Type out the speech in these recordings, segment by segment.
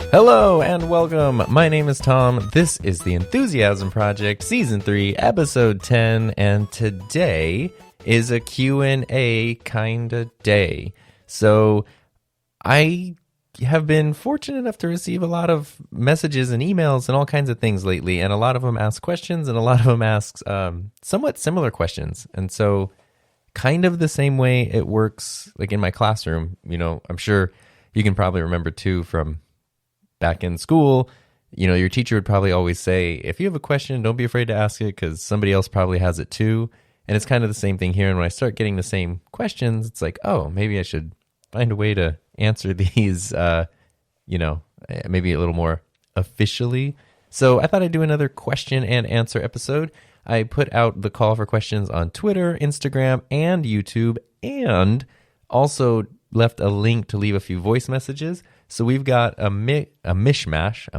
Hello and welcome. My name is Tom. This is the Enthusiasm Project, Season 3, Episode 10, and today is a Q&A kind of day. So I have been fortunate enough to receive a lot of messages and emails and all kinds of things lately, and a lot of them ask questions and a lot of them ask somewhat similar questions. And so kind of the same way it works like in my classroom, I'm sure you can probably remember too from back in school, your teacher would probably always say, if you have a question, don't be afraid to ask it because somebody else probably has it too. And it's kind of the same thing here. And when I start getting the same questions, it's like, oh, maybe I should find a way to answer these, maybe a little more officially. So I thought I'd do another question and answer episode. I put out the call for questions on Twitter, Instagram, and YouTube, and also left a link to leave a few voice messages. So we've got a mix match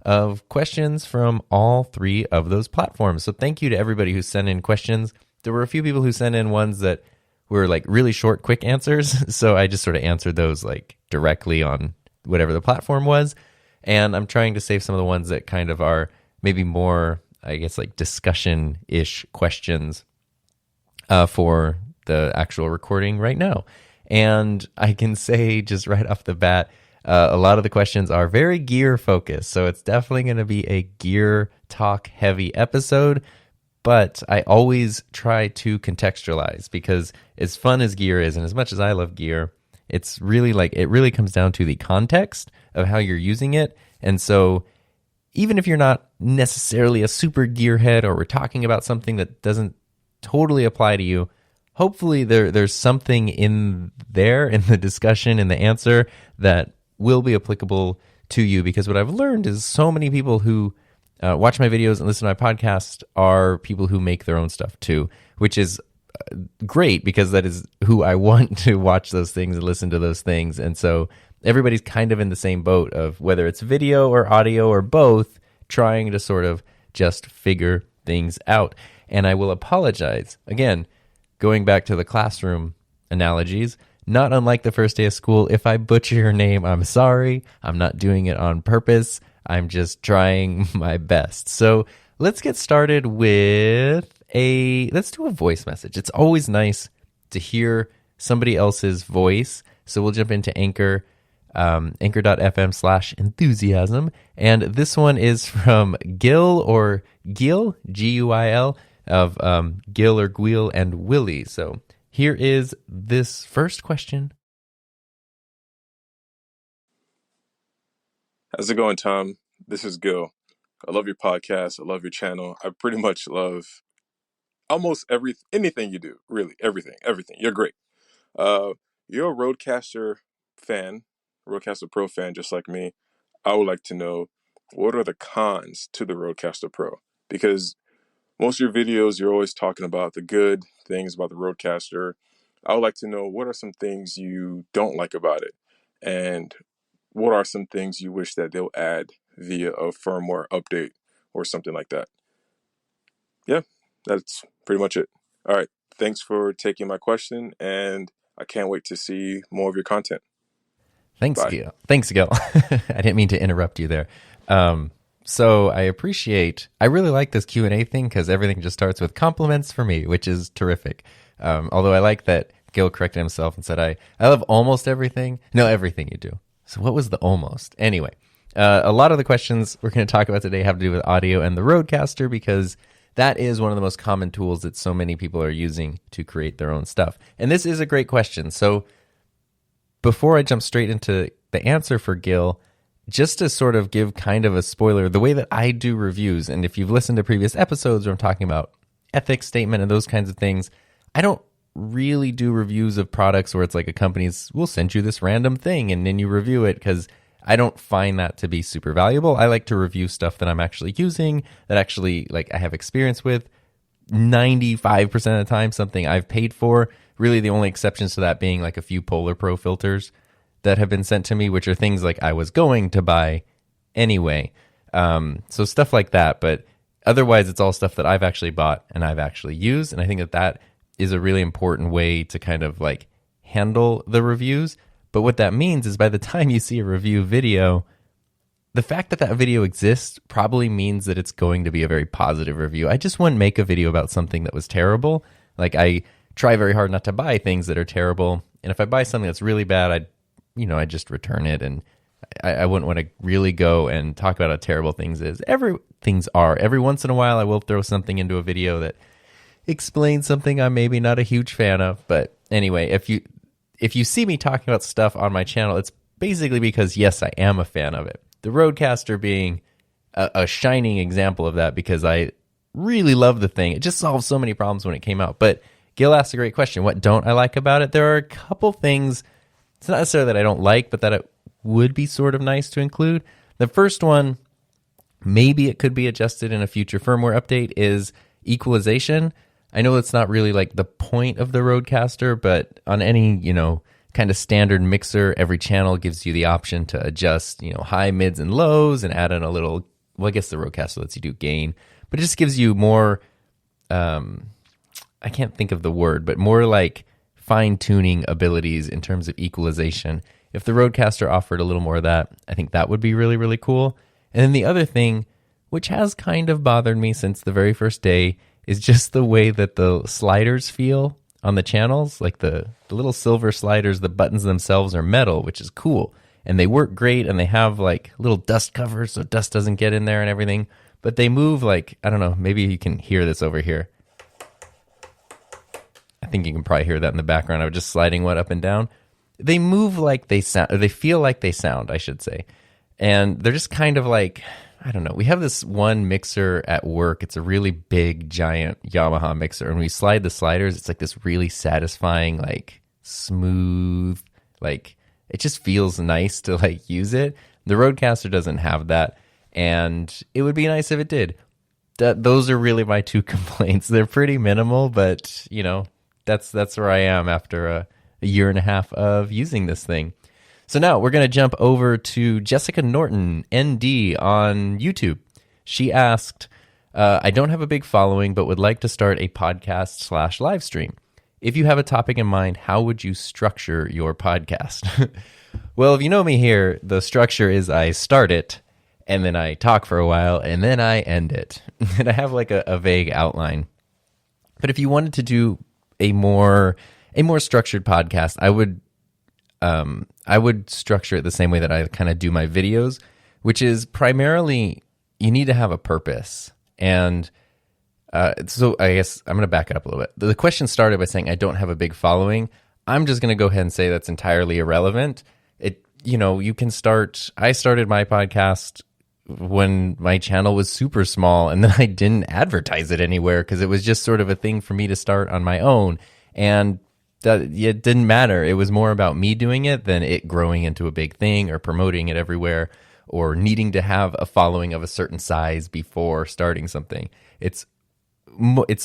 of questions from all three of those platforms. So thank you to everybody who sent in questions. There were a few people who sent in ones that were like really short, quick answers. So I just sort of answered those like directly on whatever the platform was. And I'm trying to save some of the ones that kind of are maybe more, I guess, like discussion-ish questions for the actual recording right now. And I can say just right off the bat, a lot of the questions are very gear focused. So it's definitely going to be a gear talk heavy episode. But I always try to contextualize because as fun as gear is, and as much as I love gear, it's really it really comes down to the context of how you're using it. And so even if you're not necessarily a super gearhead or we're talking about something that doesn't totally apply to you, hopefully there's something in there in the discussion, in the answer that will be applicable to you. Because what I've learned is so many people who watch my videos and listen to my podcast are people who make their own stuff too, which is great because that is who I want to watch those things and listen to those things. And so everybody's kind of in the same boat of whether it's video or audio or both, trying to sort of just figure things out. And I will apologize again, going back to the classroom analogies, not unlike the first day of school, if I butcher your name, I'm sorry. I'm not doing it on purpose. I'm just trying my best. So let's get started with let's do a voice message. It's always nice to hear somebody else's voice. So we'll jump into Anchor, anchor.fm/enthusiasm. And this one is from Gil or Gil, Guil, of Gil or Guil and Willie. So here is this first question. How's it going, Tom? This is Gil. I love your podcast. I love your channel. I pretty much love almost anything you do. Really, everything. You're great. You're a Rodecaster fan, Rodecaster Pro fan, just like me. I would like to know, what are the cons to the Rodecaster Pro? Because most of your videos, you're always talking about the good things about the Rodecaster. I would like to know, what are some things you don't like about it? And what are some things you wish that they'll add via a firmware update or something like that? Yeah, that's pretty much it. All right. Thanks for taking my question, and I can't wait to see more of your content. Thanks, Bye. Gil. I didn't mean to interrupt you there. So I really like this Q&A thing because everything just starts with compliments for me, which is terrific. Although I like that Gil corrected himself and said, I love almost everything. No, everything you do. So what was the almost? Anyway, a lot of the questions we're going to talk about today have to do with audio and the Rodecaster because that is one of the most common tools that so many people are using to create their own stuff. And this is a great question. So before I jump straight into the answer for Gil, just to sort of give kind of a spoiler, the way that I do reviews, and if you've listened to previous episodes where I'm talking about ethics statement and those kinds of things, I don't really do reviews of products where it's like a company's, we'll send you this random thing and then you review it, because I don't find that to be super valuable. I like to review stuff that I'm actually using, that actually like I have experience with. 95% of the time, something I've paid for. Really the only exceptions to that being like a few Polar Pro filters that have been sent to me, which are things like I was going to buy anyway. So stuff like that. But otherwise, it's all stuff that I've actually bought and I've actually used. And I think that that is a really important way to kind of like handle the reviews. But what that means is by the time you see a review video, the fact that that video exists probably means that it's going to be a very positive review. I just wouldn't make a video about something that was terrible. Like, I try very hard not to buy things that are terrible. And if I buy something that's really bad, I'd just return it. And I wouldn't want to really go and talk about how terrible things is. Things are. Every once in a while, I will throw something into a video that explains something I'm maybe not a huge fan of. But anyway, if you see me talking about stuff on my channel, it's basically because, yes, I am a fan of it. The Rodecaster being a shining example of that, because I really love the thing. It just solved so many problems when it came out. But Gil asked a great question. What don't I like about it? There are a couple things. It's not necessarily that I don't like, but that it would be sort of nice to include. The first one, maybe it could be adjusted in a future firmware update, is equalization. I know it's not really like the point of the Rodecaster, but on any, kind of standard mixer, every channel gives you the option to adjust, high, mids, and lows, and add in a little, well, I guess the Rodecaster lets you do gain, but it just gives you more, I can't think of the word, but more like fine-tuning abilities in terms of equalization. If the Rodecaster offered a little more of that, I think that would be really, really cool. And then the other thing, which has kind of bothered me since the very first day, is just the way that the sliders feel on the channels. Like the little silver sliders, the buttons themselves are metal, which is cool. And they work great, and they have like little dust covers so dust doesn't get in there and everything. But they move like, I don't know, maybe you can hear this over here. I think you can probably hear that in the background. I was just sliding one up and down. They move like they sound, or they feel like they sound, I should say. And they're just kind of like, I don't know. We have this one mixer at work. It's a really big, giant Yamaha mixer. And when we slide the sliders, it's like this really satisfying, like smooth, like it just feels nice to like use it. The Rodecaster doesn't have that. And it would be nice if it did. Those are really my two complaints. They're pretty minimal, but that's where I am after a year and a half of using this thing. So now we're going to jump over to Jessica Norton, ND, on YouTube. She asked, I don't have a big following, but would like to start a podcast / live stream. If you have a topic in mind, how would you structure your podcast? Well, if you know me here, the structure is I start it, and then I talk for a while, and then I end it. And I have like a vague outline. But if you wanted to do a more structured podcast, I would structure it the same way that I kind of do my videos, which is primarily you need to have a purpose. And so I guess I'm going to back it up a little bit. The question started by saying I don't have a big following. I'm just going to go ahead and say that's entirely irrelevant. You can start. I started my podcast when my channel was super small, and then I didn't advertise it anywhere because it was just sort of a thing for me to start on my own. And that it didn't matter. It was more about me doing it than it growing into a big thing or promoting it everywhere or needing to have a following of a certain size before starting something. It's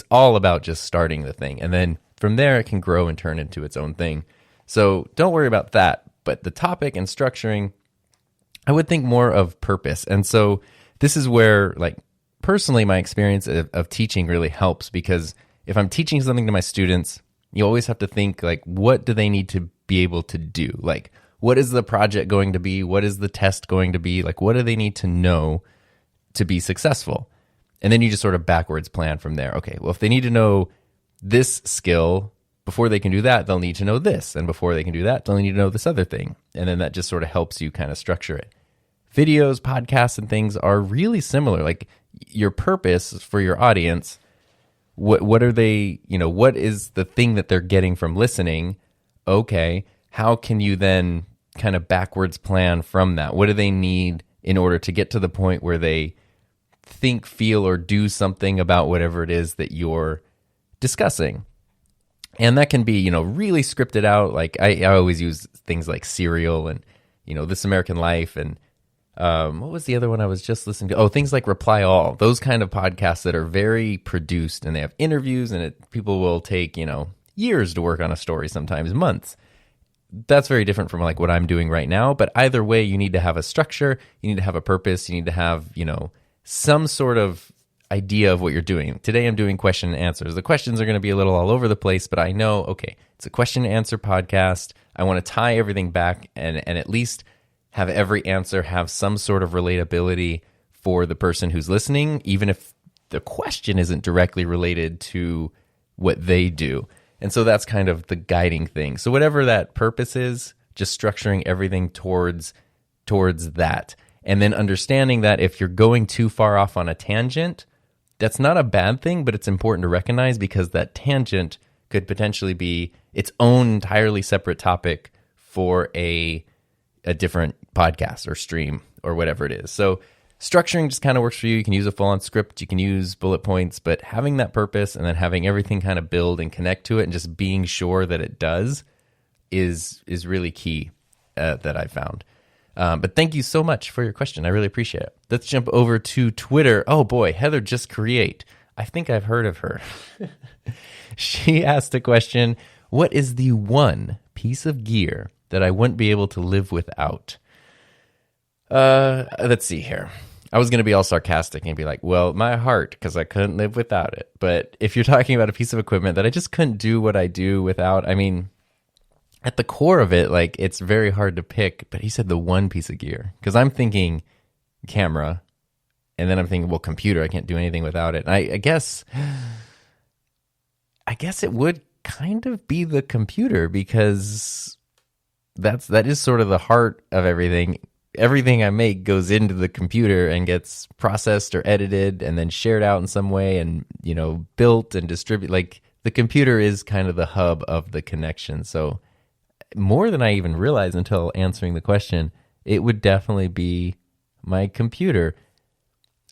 all about just starting the thing. And then from there, it can grow and turn into its own thing. So don't worry about that. But the topic and structuring, I would think more of purpose. And so this is where, like, personally, my experience of teaching really helps, because if I'm teaching something to my students, you always have to think, like, what do they need to be able to do? Like, what is the project going to be? What is the test going to be? Like, what do they need to know to be successful? And then you just sort of backwards plan from there. Okay, well, if they need to know this skill, before they can do that, they'll need to know this. And before they can do that, they'll need to know this other thing. And then that just sort of helps you kind of structure it. Videos, podcasts, and things are really similar. Like, your purpose for your audience, what are they, what is the thing that they're getting from listening? Okay, how can you then kind of backwards plan from that? What do they need in order to get to the point where they think, feel, or do something about whatever it is that you're discussing? And that can be, really scripted out. Like, I always use things like Serial and, This American Life, and what was the other one I was just listening to? Oh, things like Reply All. Those kind of podcasts that are very produced, and they have interviews, and people will take, years to work on a story, sometimes months. That's very different from like what I'm doing right now. But either way, you need to have a structure, you need to have a purpose, you need to have, some sort of idea of what you're doing. Today I'm doing question and answers. The questions are going to be a little all over the place, but I know, okay, it's a question and answer podcast. I want to tie everything back and at least have every answer have some sort of relatability for the person who's listening, even if the question isn't directly related to what they do. And so that's kind of the guiding thing. So whatever that purpose is, just structuring everything towards that. And then understanding that if you're going too far off on a tangent, that's not a bad thing, but it's important to recognize because that tangent could potentially be its own entirely separate topic for a different podcast or stream or whatever it is. So structuring just kind of works for you. You can use a full-on script, you can use bullet points, but having that purpose and then having everything kind of build and connect to it and just being sure that it does is really key that I found. But thank you so much for your question. I really appreciate it. Let's jump over to Twitter. Oh boy, Heather Just Create. I think I've heard of her. She asked a question, what is the one piece of gear that I wouldn't be able to live without? Let's see here. I was going to be all sarcastic and be like, well, my heart, because I couldn't live without it. But if you're talking about a piece of equipment that I just couldn't do what I do without, I mean, at the core of it, like, it's very hard to pick. But he said the one piece of gear, because I'm thinking camera, and then I'm thinking, well, computer, I can't do anything without it. And I guess it would kind of be the computer, because that is sort of the heart of everything. Everything I make goes into the computer and gets processed or edited and then shared out in some way and, built and distributed. Like, the computer is kind of the hub of the connection. So more than I even realized until answering the question, it would definitely be my computer.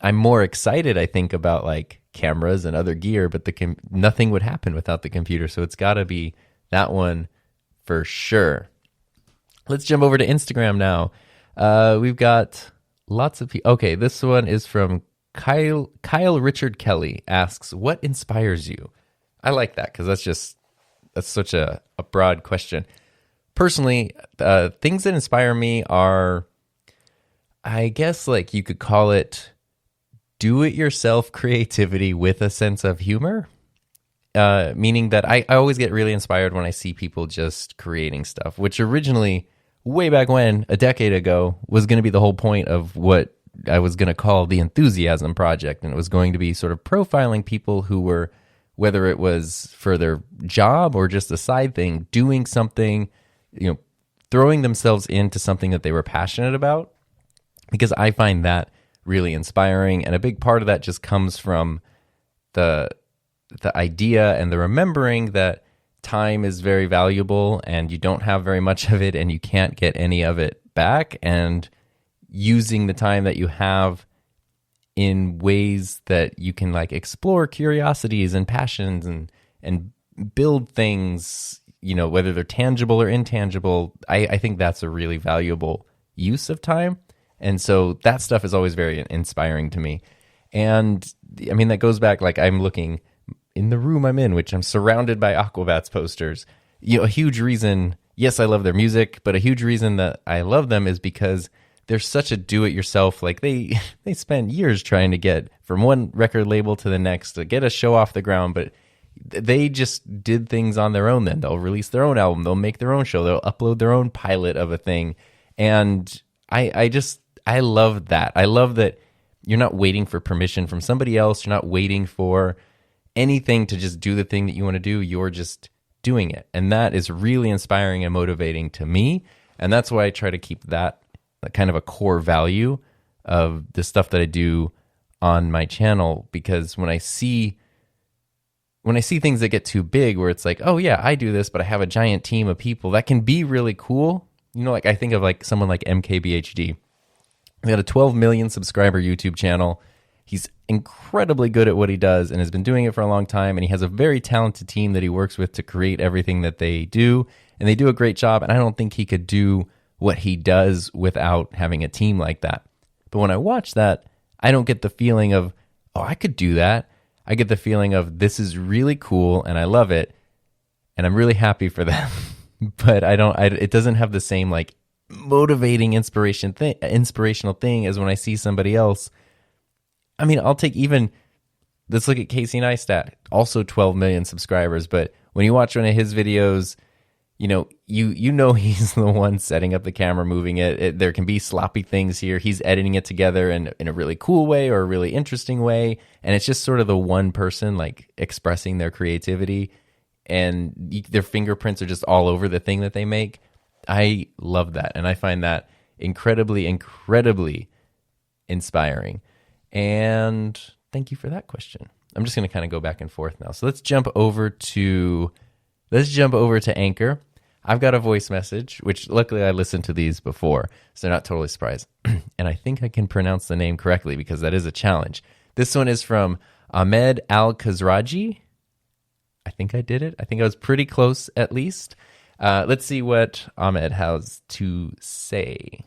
I'm more excited, I think, about like cameras and other gear, but nothing would happen without the computer. So it's got to be that one for sure. Let's jump over to Instagram now. We've got lots of people. Okay, this one is from Kyle Richard Kelly. Asks, what inspires you? I like that because that's such a broad question. Personally, things that inspire me are, I guess, like you could call it do-it-yourself creativity with a sense of humor. Meaning that I always get really inspired when I see people just creating stuff, which originally, way back when, a decade ago, was going to be the whole point of what I was going to call the Enthusiasm Project. And it was going to be sort of profiling people who were, whether it was for their job or just a side thing, doing something, throwing themselves into something that they were passionate about, because I find that really inspiring. And a big part of that just comes from the idea and the remembering that time is very valuable and you don't have very much of it and you can't get any of it back, and using the time that you have in ways that you can like explore curiosities and passions and build things, whether they're tangible or intangible. I think that's a really valuable use of time. And so that stuff is always very inspiring to me. And I mean, that goes back, like, I'm looking in the room I'm in, which I'm surrounded by Aquabats posters. A huge reason, yes, I love their music, but a huge reason that I love them is because they're such a do-it-yourself. Like, they spent years trying to get from one record label to the next to get a show off the ground, but they just did things on their own. Then they'll release their own album, they'll make their own show, they'll upload their own pilot of a thing. And I love that. I love that you're not waiting for permission from somebody else. You're not waiting for anything to just do the thing that you want to do. You're just doing it. And that is really inspiring and motivating to me. And that's why I try to keep that kind of a core value of the stuff that I do on my channel. Because when I see things that get too big, where it's like, oh yeah, I do this, but I have a giant team of people, that can be really cool. Like I think of like someone like MKBHD. He got a 12 million subscriber YouTube channel. He's incredibly good at what he does and has been doing it for a long time. And he has a very talented team that he works with to create everything that they do. And they do a great job. And I don't think he could do what he does without having a team like that. But when I watch that, I don't get the feeling of, oh, I could do that. I get the feeling of, this is really cool and I love it. And I'm really happy for them. But it doesn't have the same like motivating inspirational thing as when I see somebody else. I mean, let's look at Casey Neistat, also 12 million subscribers. But when you watch one of his videos, you know he's the one setting up the camera, moving it. There can be sloppy things here. He's editing it together in a really cool way or a really interesting way, and it's just sort of the one person like expressing their creativity, and their fingerprints are just all over the thing that they make. I love that, and I find that incredibly, incredibly inspiring. And thank you for that question. I'm just going to kind of go back and forth now. So let's jump over to Anchor. I've got a voice message, which luckily I listened to these before, so they're not totally surprised. And I think I can pronounce the name correctly because that is a challenge. This one is from Ahmed Al-Khazraji. I think I did it. I think I was pretty close at least. Let's see what Ahmed has to say.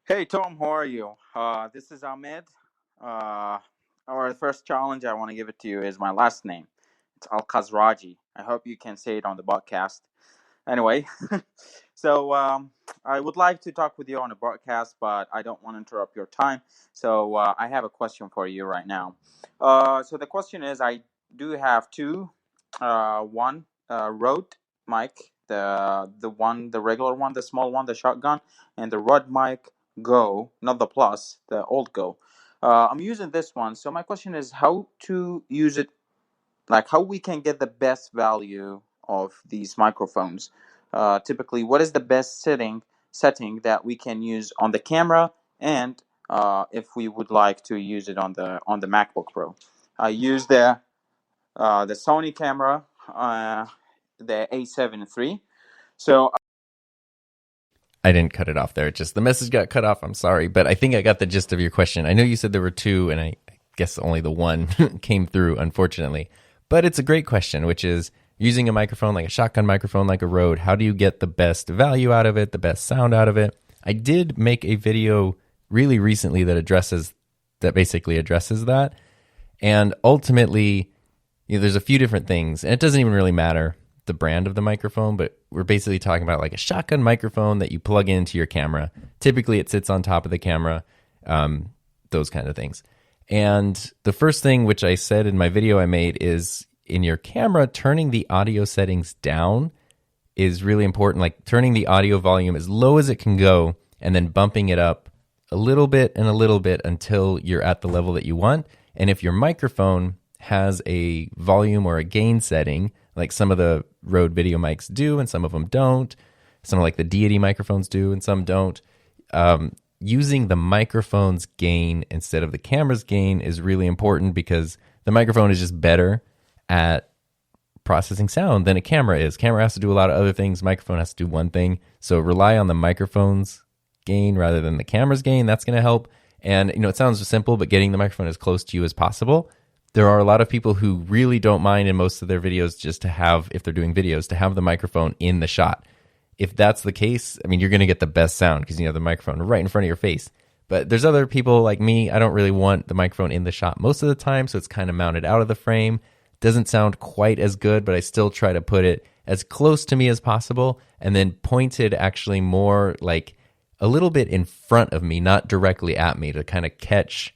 Hey Tom, how are you? This is Ahmed. Our first challenge I want to give it to you is my last name. It's Al-Khazraji. I hope you can say it on the podcast. Anyway, so I would like to talk with you on a broadcast, but I don't want to interrupt your time. So I have a question for you right now. So the question is, I do have two. One Rode mic, the regular one, the small one, the shotgun, and the Rode mic Go, not the Plus, the old Go. I'm using this one. So my question is how to use it, like how we can get the best value of these microphones. Typically, what is the best setting that we can use on the camera, and if we would like to use it on the MacBook Pro. I use the Sony camera, the A7 III. So I didn't cut it off there. Just the message got cut off. I'm sorry, but I think I got the gist of your question. I know you said there were two, and I guess only the one came through, unfortunately. But it's a great question, which is using a microphone like a shotgun microphone, like a Rode. How do you get the best value out of it, the best sound out of it? I did make a video really recently that basically addresses that. And ultimately, there's a few different things, and it doesn't even really matter the brand of the microphone, but we're basically talking about like a shotgun microphone that you plug into your camera. Typically it sits on top of the camera, those kind of things. And the first thing, which I said in my video I made, is in your camera, turning the audio settings down is really important. Like turning the audio volume as low as it can go and then bumping it up a little bit and a little bit until you're at the level that you want. And if your microphone has a volume or a gain setting, like some of the Rode video mics do and some of them don't, some of like the Deity microphones do and some don't, using the microphone's gain instead of the camera's gain is really important because the microphone is just better at processing sound than a camera is. Camera has to do a lot of other things. Microphone has to do one thing. So rely on the microphone's gain rather than the camera's gain. That's going to help. And, it sounds simple, but getting the microphone as close to you as possible. There are a lot of people who really don't mind in most of their videos just to have, if they're doing videos, to have the microphone in the shot. If that's the case, you're going to get the best sound because you have the microphone right in front of your face. But there's other people like me, I don't really want the microphone in the shot most of the time, so it's kind of mounted out of the frame. Doesn't sound quite as good, but I still try to put it as close to me as possible and then pointed actually more like a little bit in front of me, not directly at me, to kind of catch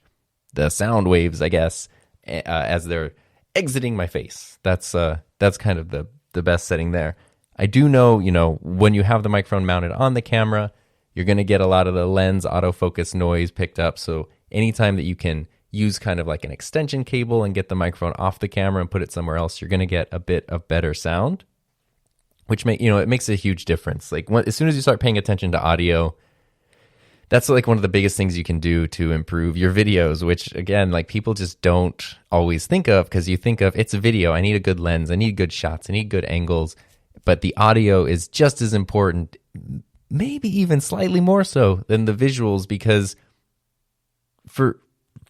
the sound waves, I guess, as they're exiting my face. That's kind of the best setting there. I do know, when you have the microphone mounted on the camera, you're going to get a lot of the lens autofocus noise picked up. So anytime that you can use kind of like an extension cable and get the microphone off the camera and put it somewhere else, you're going to get a bit of better sound, which it makes a huge difference. Like as soon as you start paying attention to audio, that's like one of the biggest things you can do to improve your videos, which again, like people just don't always think of because you think of it's a video. I need a good lens. I need good shots. I need good angles. But the audio is just as important, maybe even slightly more so than the visuals, because for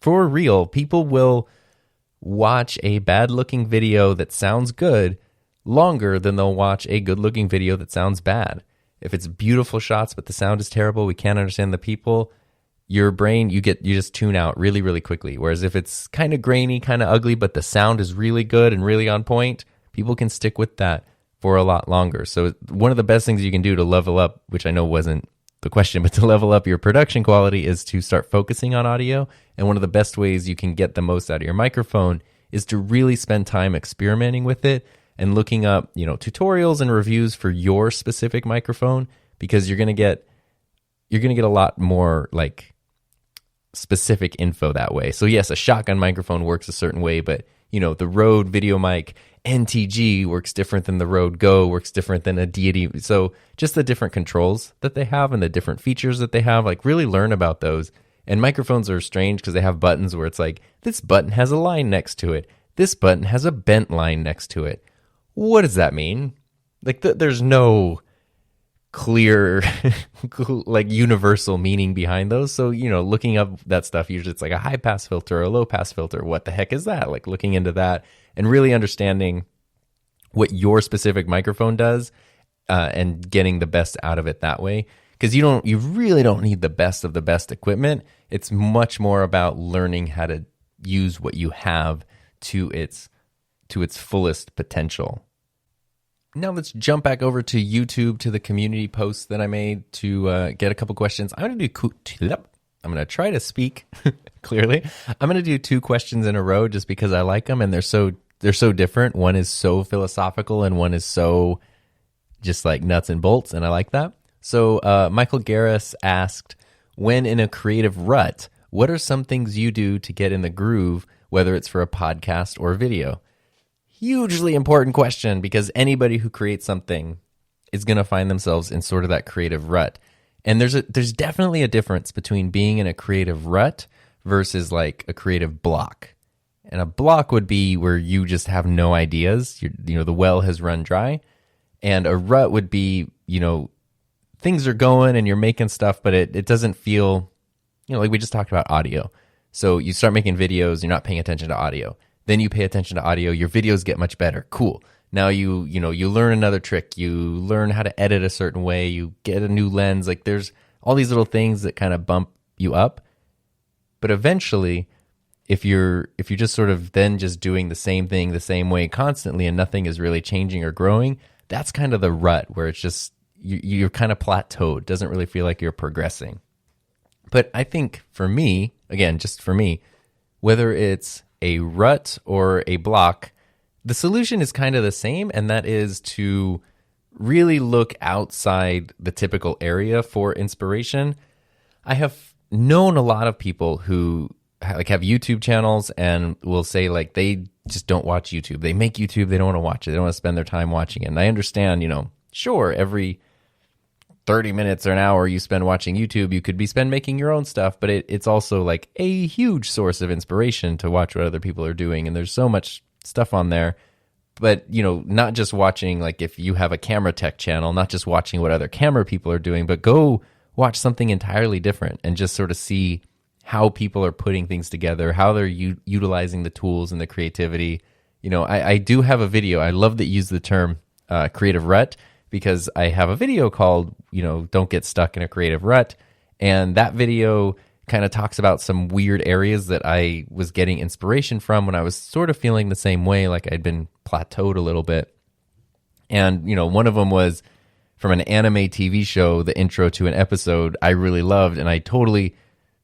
real, people will watch a bad-looking video that sounds good longer than they'll watch a good-looking video that sounds bad. If it's beautiful shots but the sound is terrible, we can't understand the people, your brain, you just tune out really, really quickly. Whereas if it's kind of grainy, kind of ugly, but the sound is really good and really on point, people can stick with that for a lot longer. So one of the best things you can do to level up, which I know wasn't the question, but to level up your production quality, is to start focusing on audio. And one of the best ways you can get the most out of your microphone is to really spend time experimenting with it. and looking up, tutorials and reviews for your specific microphone, because you're going to get a lot more like specific info that way. So yes, a shotgun microphone works a certain way, but the Rode Video Mic NTG works different than the Rode Go, works different than a Deity. So just the different controls that they have and the different features that they have, like really learn about those. And microphones are strange because they have buttons where it's like, this button has a line next to it. This button has a bent line next to it. What does that mean? Like there's no clear like universal meaning behind those. So looking up that stuff, usually it's like a high pass filter or a low pass filter. What the heck is that? Like looking into that and really understanding what your specific microphone does, and getting the best out of it that way, because you really don't need the best of the best equipment. It's much more about learning how to use what you have to its fullest potential. Now let's jump back over to YouTube, to the community post that I made to get a couple questions. I'm going to try to speak clearly. I'm going to do 2 questions in a row just because I like them, and they're so different. One is so philosophical and one is so just like nuts and bolts, and I like that. So Michael Garris asked, when in a creative rut, what are some things you do to get in the groove, whether it's for a podcast or video? Hugely important question, because anybody who creates something is going to find themselves in sort of that creative rut. And there's definitely a difference between being in a creative rut versus like a creative block. And a block would be where you just have no ideas. The well has run dry. And a rut would be, things are going and you're making stuff, but it doesn't feel, like we just talked about audio. So you start making videos, you're not paying attention to audio. Then you pay attention to audio, your videos get much better. Cool. Now you learn another trick. You learn how to edit a certain way. You get a new lens. Like there's all these little things that kind of bump you up. But eventually, if you're just sort of then just doing the same thing the same way constantly and nothing is really changing or growing, that's kind of the rut where it's just you're kind of plateaued. It doesn't really feel like you're progressing. But I think for me, again, just for me, whether it's a rut or a block, the solution is kind of the same, and that is to really look outside the typical area for inspiration. I have known a lot of people who have YouTube channels and will say like they just don't watch YouTube. They make YouTube, they don't want to watch it. They don't want to spend their time watching it. And I understand, sure, every 30 minutes or an hour you spend watching YouTube, you could be spend making your own stuff, but it's also like a huge source of inspiration to watch what other people are doing. And there's so much stuff on there. But, not just watching, like if you have a camera tech channel, not just watching what other camera people are doing, but go watch something entirely different and just sort of see how people are putting things together, how they're utilizing the tools and the creativity. I do have a video. I love that you use the term creative rut, because I have a video called, Don't Get Stuck in a Creative Rut. And that video kind of talks about some weird areas that I was getting inspiration from when I was sort of feeling the same way, like I'd been plateaued a little bit. And, one of them was from an anime TV show, the intro to an episode I really loved. And I totally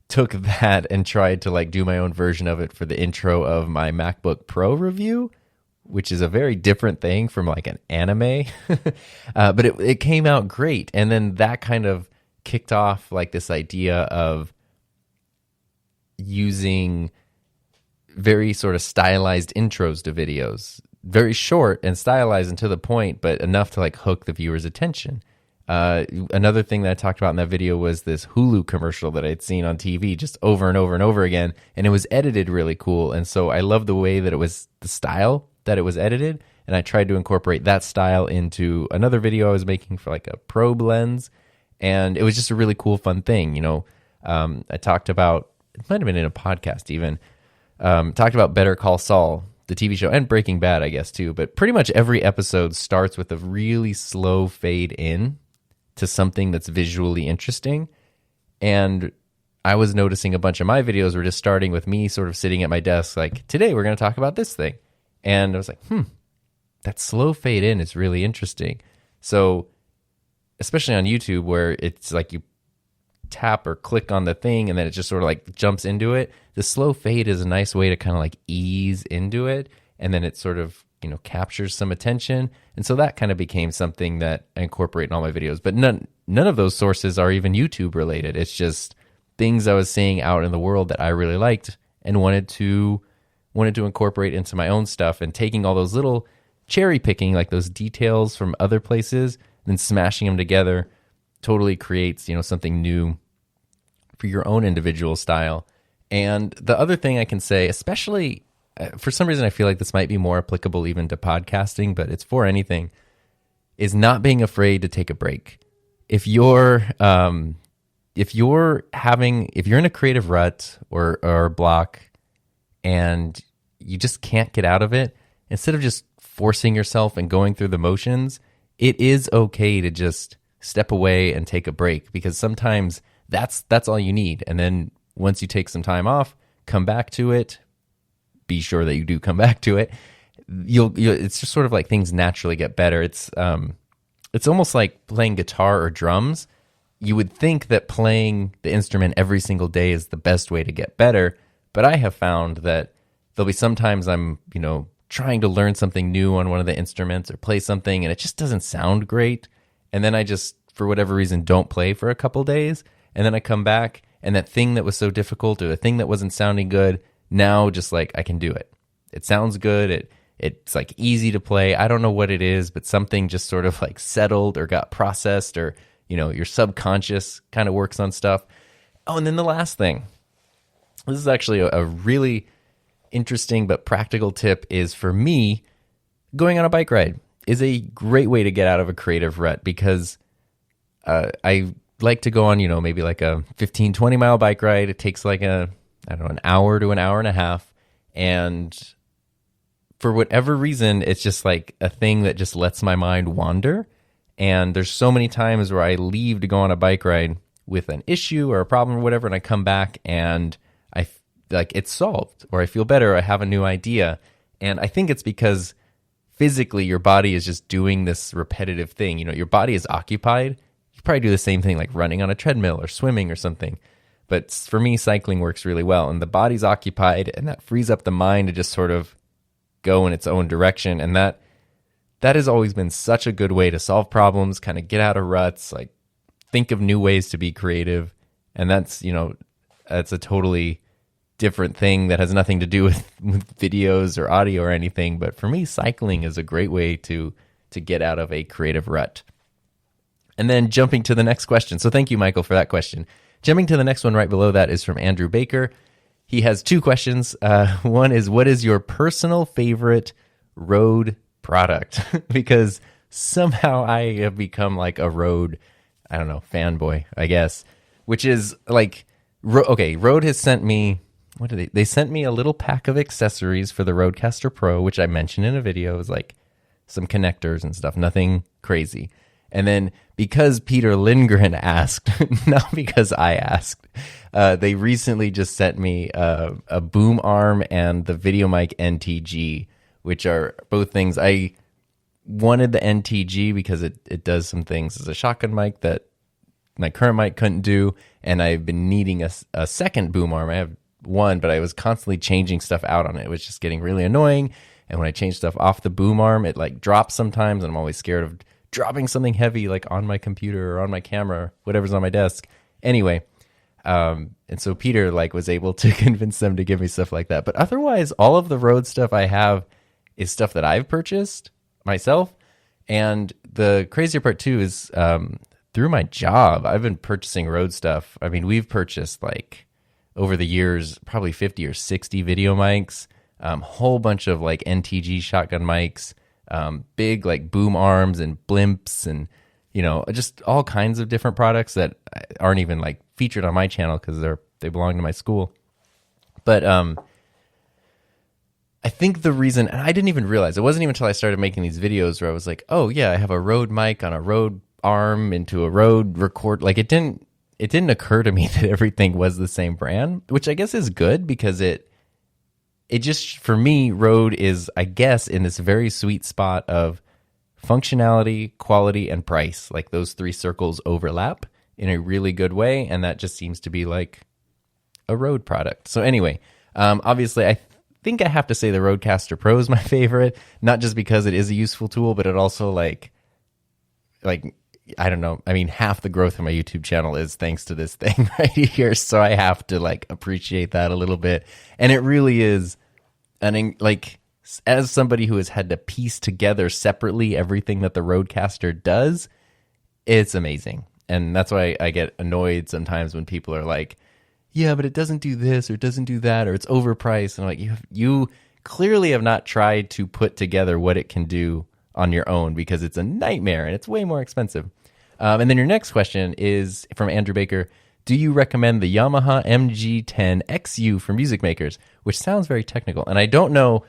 took that and tried to like do my own version of it for the intro of my MacBook Pro review, which is a very different thing from like an anime. But it came out great. And then that kind of kicked off like this idea of using very sort of stylized intros to videos, very short and stylized and to the point, but enough to like hook the viewer's attention. Another thing that I talked about in that video was this Hulu commercial that I'd seen on TV just over and over and over again, and it was edited really cool. And so I love the way that it was, the style that it was edited, and I tried to incorporate that style into another video I was making for like a probe lens, and it was just a really cool, fun thing. I talked about, it might have been in a podcast even, talked about Better Call Saul, the TV show, and Breaking Bad, I guess, too. But pretty much every episode starts with a really slow fade in to something that's visually interesting. And I was noticing a bunch of my videos were just starting with me sort of sitting at my desk like, today we're going to talk about this thing. And I was like, that slow fade in is really interesting. So especially on YouTube, where it's like you tap or click on the thing and then it just sort of like jumps into it, the slow fade is a nice way to kind of like ease into it, and then it sort of captures some attention. And so that kind of became something that I incorporate in all my videos. But none of those sources are even YouTube related. It's just things I was seeing out in the world that I really liked and wanted to incorporate into my own stuff, and taking all those little cherry picking, like those details from other places, and then smashing them together totally creates, something new for your own individual style. And the other thing I can say, especially for some reason, I feel like this might be more applicable even to podcasting, but it's for anything, is not being afraid to take a break. If you're in a creative rut or block and you just can't get out of it, instead of just forcing yourself and going through the motions, it is okay to just step away and take a break, because sometimes that's all you need. And then once you take some time off, come back to it. Be sure that you do come back to it. It's just sort of like things naturally get better. It's almost like playing guitar or drums. You would think that playing the instrument every single day is the best way to get better, but I have found that there'll be sometimes I'm, trying to learn something new on one of the instruments or play something, and it just doesn't sound great. And then I just, for whatever reason, don't play for a couple days. And then I come back, and that thing that was so difficult or the thing that wasn't sounding good, now just like I can do it. It sounds good. It's like easy to play. I don't know what it is, but something just sort of like settled or got processed, or, your subconscious kind of works on stuff. Oh, and then the last thing. This is actually a really interesting but practical tip, is for me, going on a bike ride is a great way to get out of a creative rut, because I like to go on, maybe like a 15, 20 mile bike ride. It takes like an hour to an hour and a half. And for whatever reason, it's just like a thing that just lets my mind wander. And there's so many times where I leave to go on a bike ride with an issue or a problem or whatever, and I come back and it's solved, or I feel better, or I have a new idea. And I think it's because physically your body is just doing this repetitive thing. Your body is occupied. You probably do the same thing like running on a treadmill or swimming or something. But for me, cycling works really well, and the body's occupied, and that frees up the mind to just sort of go in its own direction. And that has always been such a good way to solve problems, kind of get out of ruts, like think of new ways to be creative. And that's a totally different thing that has nothing to do with videos or audio or anything. But for me, cycling is a great way to get out of a creative rut. And then jumping to the next question. So thank you, Michael, for that question. Jumping to the next one right below that is from Andrew Baker. He has two questions. One is, what is your personal favorite road product? Because somehow I have become like a road, fanboy, I guess, which is like, Rode has sent me, they sent me a little pack of accessories for the Rodecaster Pro, which I mentioned in a video. It was like some connectors and stuff, nothing crazy. And then because Peter Lindgren asked, not because I asked, they recently just sent me a boom arm and the Video Mic NTG, which are both things. I wanted the NTG because it does some things as a shotgun mic that my current mic couldn't do, and I've been needing a second boom arm. I have one, but I was constantly changing stuff out on it. It was just getting really annoying, and when I change stuff off the boom arm, it like drops sometimes, and I'm always scared of dropping something heavy like on my computer or on my camera, whatever's on my desk. Anyway, and so Peter was able to convince them to give me stuff like that. But otherwise, all of the Rode stuff I have is stuff that I've purchased myself. And the crazier part too is through my job, I've been purchasing Rode stuff. I mean, we've purchased over the years, probably 50 or 60 video mics, whole bunch of NTG shotgun mics, big boom arms and blimps, and just all kinds of different products that aren't even featured on my channel because they belong to my school. But I think the reason, and I didn't even realize, it wasn't even until I started making these videos where I was like, oh yeah, I have a Rode mic on a Rode arm into a Rode record. It didn't occur to me that everything was the same brand, which I guess is good, because it just, for me, Rode is, I guess, in this very sweet spot of functionality, quality, and price. Those three circles overlap in a really good way, and that just seems to be a Rode product. So anyway, obviously, think I have to say the Rodecaster Pro is my favorite, not just because it is a useful tool, but it also like I don't know. I mean, half the growth of my YouTube channel is thanks to this thing right here. So I have to like appreciate that a little bit. And it really is like, as somebody who has had to piece together separately everything that the Rodecaster does, it's amazing. And that's why I get annoyed sometimes when people are like, yeah, but it doesn't do this or it doesn't do that, or it's overpriced. And I'm like, you clearly have not tried to put together what it can do on your own, because it's a nightmare and it's way more expensive. And then your next question is from Andrew Baker. Do you recommend the Yamaha MG10 XU for music makers? Which sounds very technical. And I don't know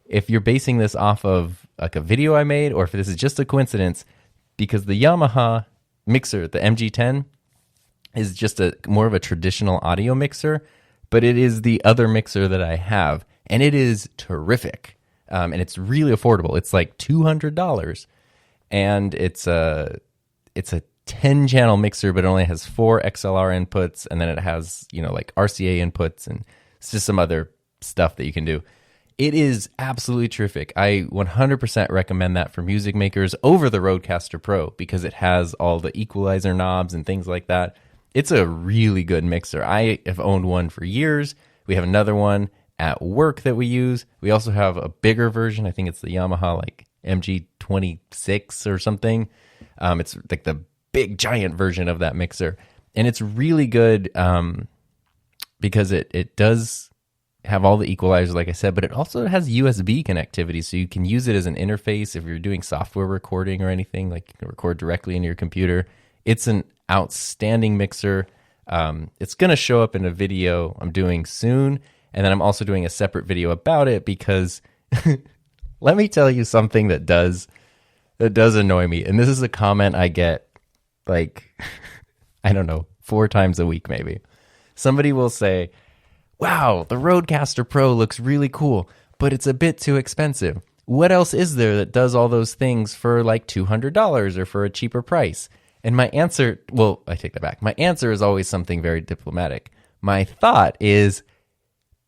if you're basing this off of like a video I made or if this is just a coincidence, because the Yamaha mixer, the MG10, is just more of a traditional audio mixer, but it is the other mixer that I have, and it is terrific. And it's really affordable. It's like $200, and it's a 10-channel mixer, but it only has 4 XLR inputs, and then it has, like RCA inputs, and it's just some other stuff that you can do. It is absolutely terrific. I 100% recommend that for music makers over the Rodecaster Pro, because it has all the equalizer knobs and things like that. It's a really good mixer. I have owned one for years. We have another one at work that we use. We also have a bigger version. I think it's the Yamaha like MG26 or something. It's like the big giant version of that mixer, and it's really good because it does have all the equalizers, like I said, but it also has USB connectivity, so you can use it as an interface if you're doing software recording or anything. Like, you can record directly in your computer. It's an outstanding mixer. It's going to show up in a video I'm doing soon, and then I'm also doing a separate video about it, because let me tell you something that does annoy me. And this is a comment I get like, I don't know, 4 times a week maybe. Somebody will say, wow, the Rodecaster Pro looks really cool, but it's a bit too expensive. What else is there that does all those things for like $200 or for a cheaper price? And my answer, well, I take that back. My answer is always something very diplomatic. My thought is,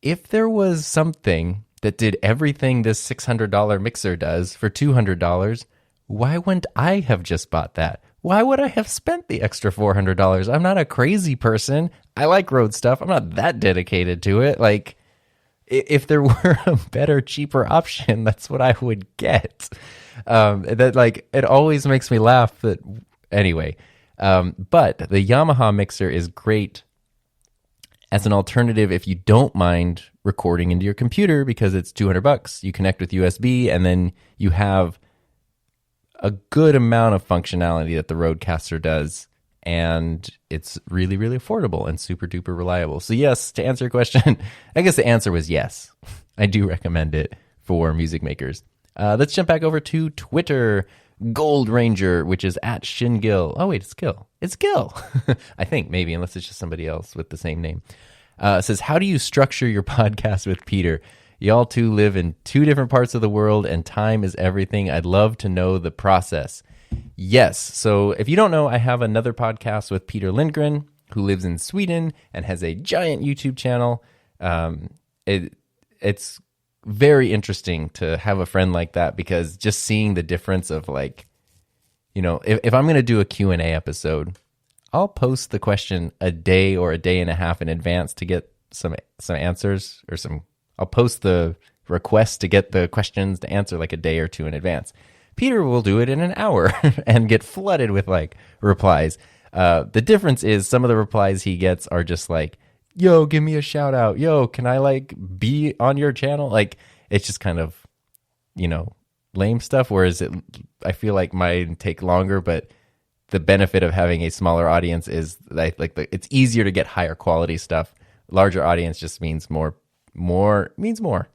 if there was something that did everything this $600 mixer does for $200, why wouldn't I have just bought that? Why would I have spent the extra $400? I'm not a crazy person. I like Rode stuff. I'm not that dedicated to it. Like, if there were a better, cheaper option, that's what I would get. That, like, it always makes me laugh. That anyway. But the Yamaha mixer is great as an alternative if you don't mind recording into your computer, because it's $200. You connect with USB, and then you have a good amount of functionality that the Rodecaster does, and it's really, really affordable and super duper reliable. So yes, to answer your question, I guess the answer was yes. I do recommend it for music makers. Let's jump back over to Twitter. Gold Ranger, which is at Shingill. Oh wait, it's Gil. It's Gil. I think, maybe, unless it's just somebody else with the same name. Says, how do you structure your podcast with Peter? Y'all two live in 2 different parts of the world, and time is everything. I'd love to know the process. Yes. So if you don't know, I have another podcast with Peter Lindgren, who lives in Sweden and has a giant YouTube channel. It's very interesting to have a friend like that, because just seeing the difference of, like, if I'm going to do a Q&A episode, I'll post the question a day or a day and a half in advance to get some answers, or I'll post the request to get the questions to answer like a day or 2 in advance. Peter will do it in an hour and get flooded with like replies. The difference is some of the replies he gets are just like, yo, give me a shout out. Yo, can I like be on your channel? Like, it's just kind of, lame stuff. Whereas I feel like mine take longer, but the benefit of having a smaller audience is like it's easier to get higher quality stuff. Larger audience just means more means more.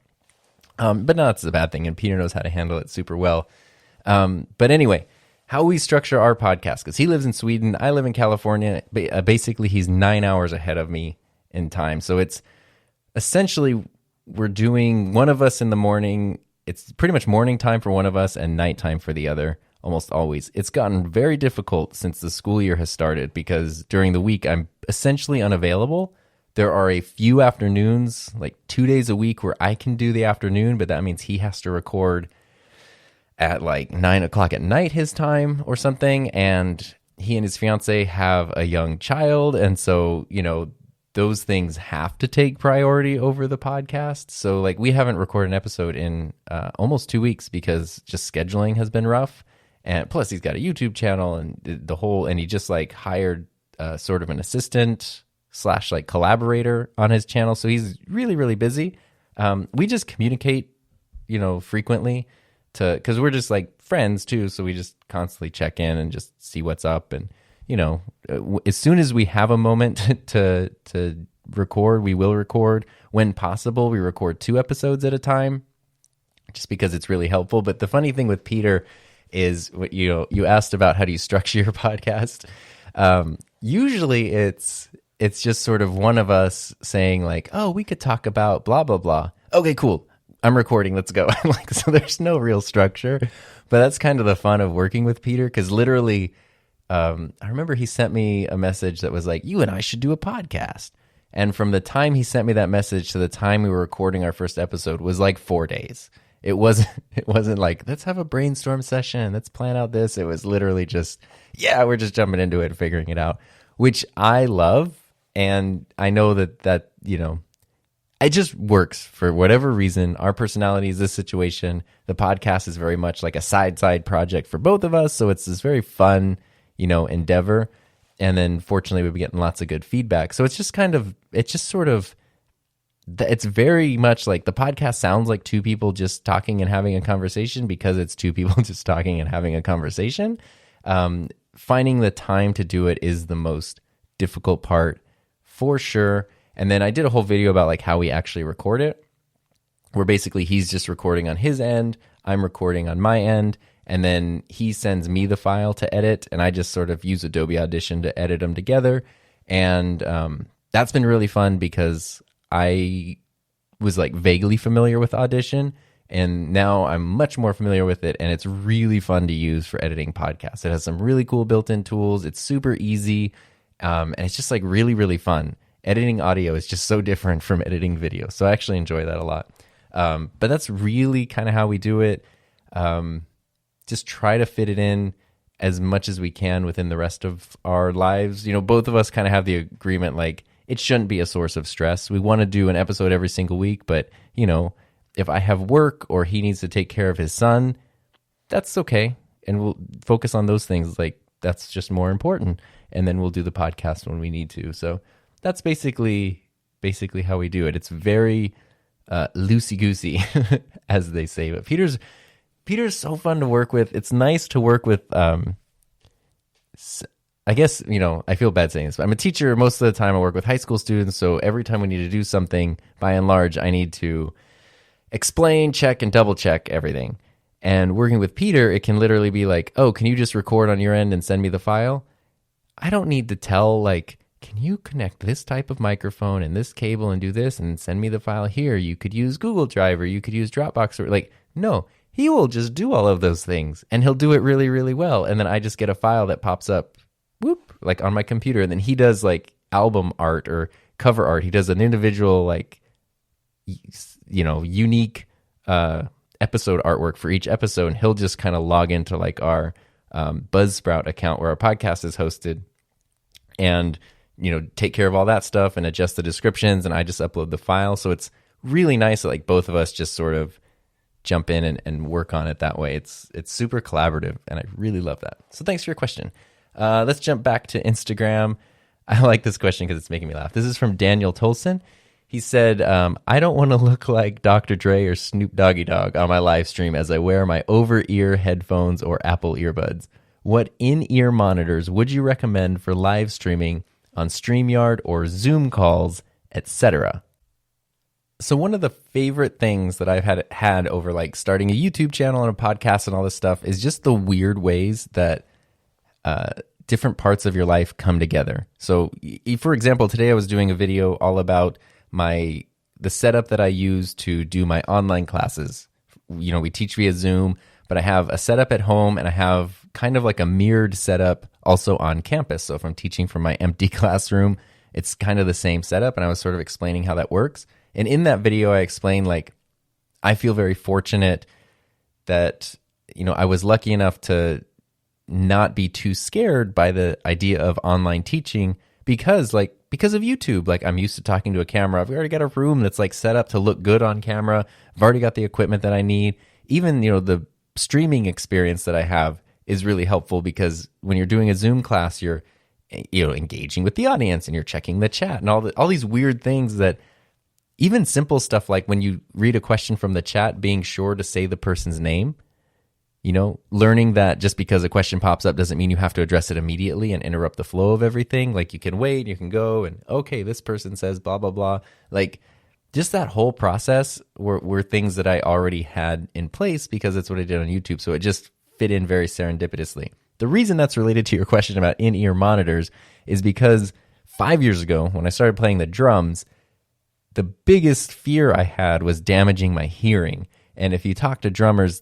But no, it's a bad thing, and Peter knows how to handle it super well. But anyway, how we structure our podcast, because he lives in Sweden, I live in California. Basically, he's 9 hours ahead of me in time. So it's essentially, we're doing one of us in the morning. It's pretty much morning time for one of us and nighttime for the other, almost always. It's gotten very difficult since the school year has started, because during the week I'm essentially unavailable, There are a few afternoons, like 2 days a week, where I can do the afternoon, but that means he has to record at like 9 o'clock at night his time or something. And he and his fiance have a young child. And so, those things have to take priority over the podcast. So like we haven't recorded an episode in almost 2 weeks because just scheduling has been rough. And plus he's got a YouTube channel and he just like hired sort of an assistant / like collaborator on his channel. So he's really, really busy. We just communicate, frequently because we're just like friends too. So we just constantly check in and just see what's up. And, as soon as we have a moment to record, we will record. When possible, we record 2 episodes at a time just because it's really helpful. But the funny thing with Peter is what you asked about how do you structure your podcast. Usually it's just sort of one of us saying like, oh, we could talk about blah, blah, blah. Okay, cool. I'm recording. Let's go. So there's no real structure, but that's kind of the fun of working with Peter. Cause literally, I remember he sent me a message that was like, you and I should do a podcast. And from the time he sent me that message to the time we were recording our first episode was like 4 days. It wasn't like, let's have a brainstorm session. Let's plan out this. It was literally just, yeah, we're just jumping into it and figuring it out, which I love. And I know that, it just works for whatever reason. Our personalities, this situation, the podcast is very much like a side project for both of us. So it's this very fun, endeavor. And then fortunately we've been getting lots of good feedback. So it's just it's very much like the podcast sounds like 2 people just talking and having a conversation because it's 2 people just talking and having a conversation. Finding the time to do it is the most difficult part for sure. And then I did a whole video about like how we actually record it, where basically he's just recording on his end, I'm recording on my end, and then he sends me the file to edit, and I just sort of use Adobe Audition to edit them together. And that's been really fun because I was like vaguely familiar with Audition, and now I'm much more familiar with it, and it's really fun to use for editing podcasts. It has some really cool built-in tools. It's super easy, and it's just like really, really fun. Editing audio is just so different from editing video, so I actually enjoy that a lot. But that's really kind of how we do it. Just try to fit it in as much as we can within the rest of our lives. Both of us kind of have the agreement, like, it shouldn't be a source of stress. We want to do an episode every single week, but, if I have work or he needs to take care of his son, that's okay. And we'll focus on those things. Like, that's just more important. And then we'll do the podcast when we need to. So that's basically how we do it. It's very loosey-goosey, as they say. But Peter's so fun to work with. It's nice to work with, I guess, I feel bad saying this, but I'm a teacher. Most of the time I work with high school students, so every time we need to do something, by and large, I need to explain, check, and double-check everything. And working with Peter, it can literally be like, oh, can you just record on your end and send me the file? I don't need to tell, like, can you connect this type of microphone and this cable and do this and send me the file here? You could use Google Drive or you could use Dropbox. Or like, no, he will just do all of those things and he'll do it really, really well. And then I just get a file that pops up, whoop, like on my computer. And then he does like album art or cover art. He does an individual, like, unique episode artwork for each episode. And he'll just kind of log into like our Buzzsprout account where our podcast is hosted and take care of all that stuff and adjust the descriptions, and I just upload the file. So it's really nice that like both of us just sort of jump in and work on it that way. It's super collaborative, and I really love that. So thanks for your question. Let's jump back to Instagram. I like this question because it's making me laugh. This is from Daniel Tolson. He said, I don't want to look like Dr. Dre or Snoop Doggy Dogg on my live stream as I wear my over-ear headphones or Apple earbuds. What in-ear monitors would you recommend for live streaming on StreamYard or Zoom calls, etc.? So one of the favorite things that I've had over like starting a YouTube channel and a podcast and all this stuff is just the weird ways that different parts of your life come together. So for example, today I was doing a video all about the setup that I use to do my online classes. We teach via Zoom, but I have a setup at home and I have kind of like a mirrored setup also on campus. So if I'm teaching from my empty classroom, It's kind of the same setup, and I was sort of explaining how that works. And in that video, I explained, like, I feel very fortunate that, I was lucky enough to not be too scared by the idea of online teaching because of YouTube. Like, I'm used to talking to a camera. I've already got a room that's like set up to look good on camera. I've already got the equipment that I need. Even, the streaming experience that I have is really helpful because when you're doing a Zoom class, you're, engaging with the audience and you're checking the chat and all these weird things that even simple stuff like when you read a question from the chat, being sure to say the person's name, learning that just because a question pops up doesn't mean you have to address it immediately and interrupt the flow of everything. Like, you can wait, you can go and, okay, this person says blah, blah, blah. Like, just that whole process were things that I already had in place because it's what I did on YouTube. So it just fit in very serendipitously. The reason that's related to your question about in-ear monitors is because 5 years ago, when I started playing the drums, the biggest fear I had was damaging my hearing. And if you talk to drummers,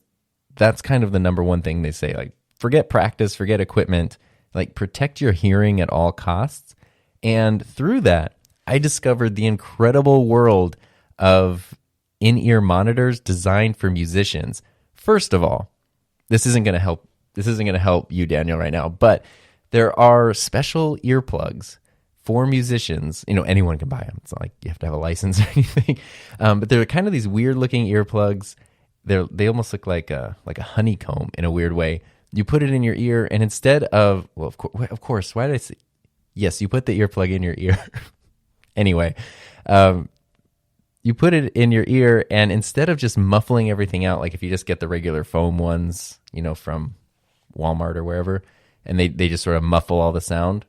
that's kind of the number one thing they say. Like, forget practice, forget equipment, like, protect your hearing at all costs. And through that, I discovered the incredible world of in-ear monitors designed for musicians. First of all, this isn't going to help you, Daniel, right now, but there are special earplugs for musicians. Anyone can buy them. It's not like you have to have a license or anything. But they're kind of these weird looking earplugs. They almost look like a honeycomb in a weird way. You put it in your ear, and instead of, well, of course, why did I say? Yes, you put the earplug in your ear. Anyway, you put it in your ear, and instead of just muffling everything out, like if you just get the regular foam ones, from Walmart or wherever, and they just sort of muffle all the sound,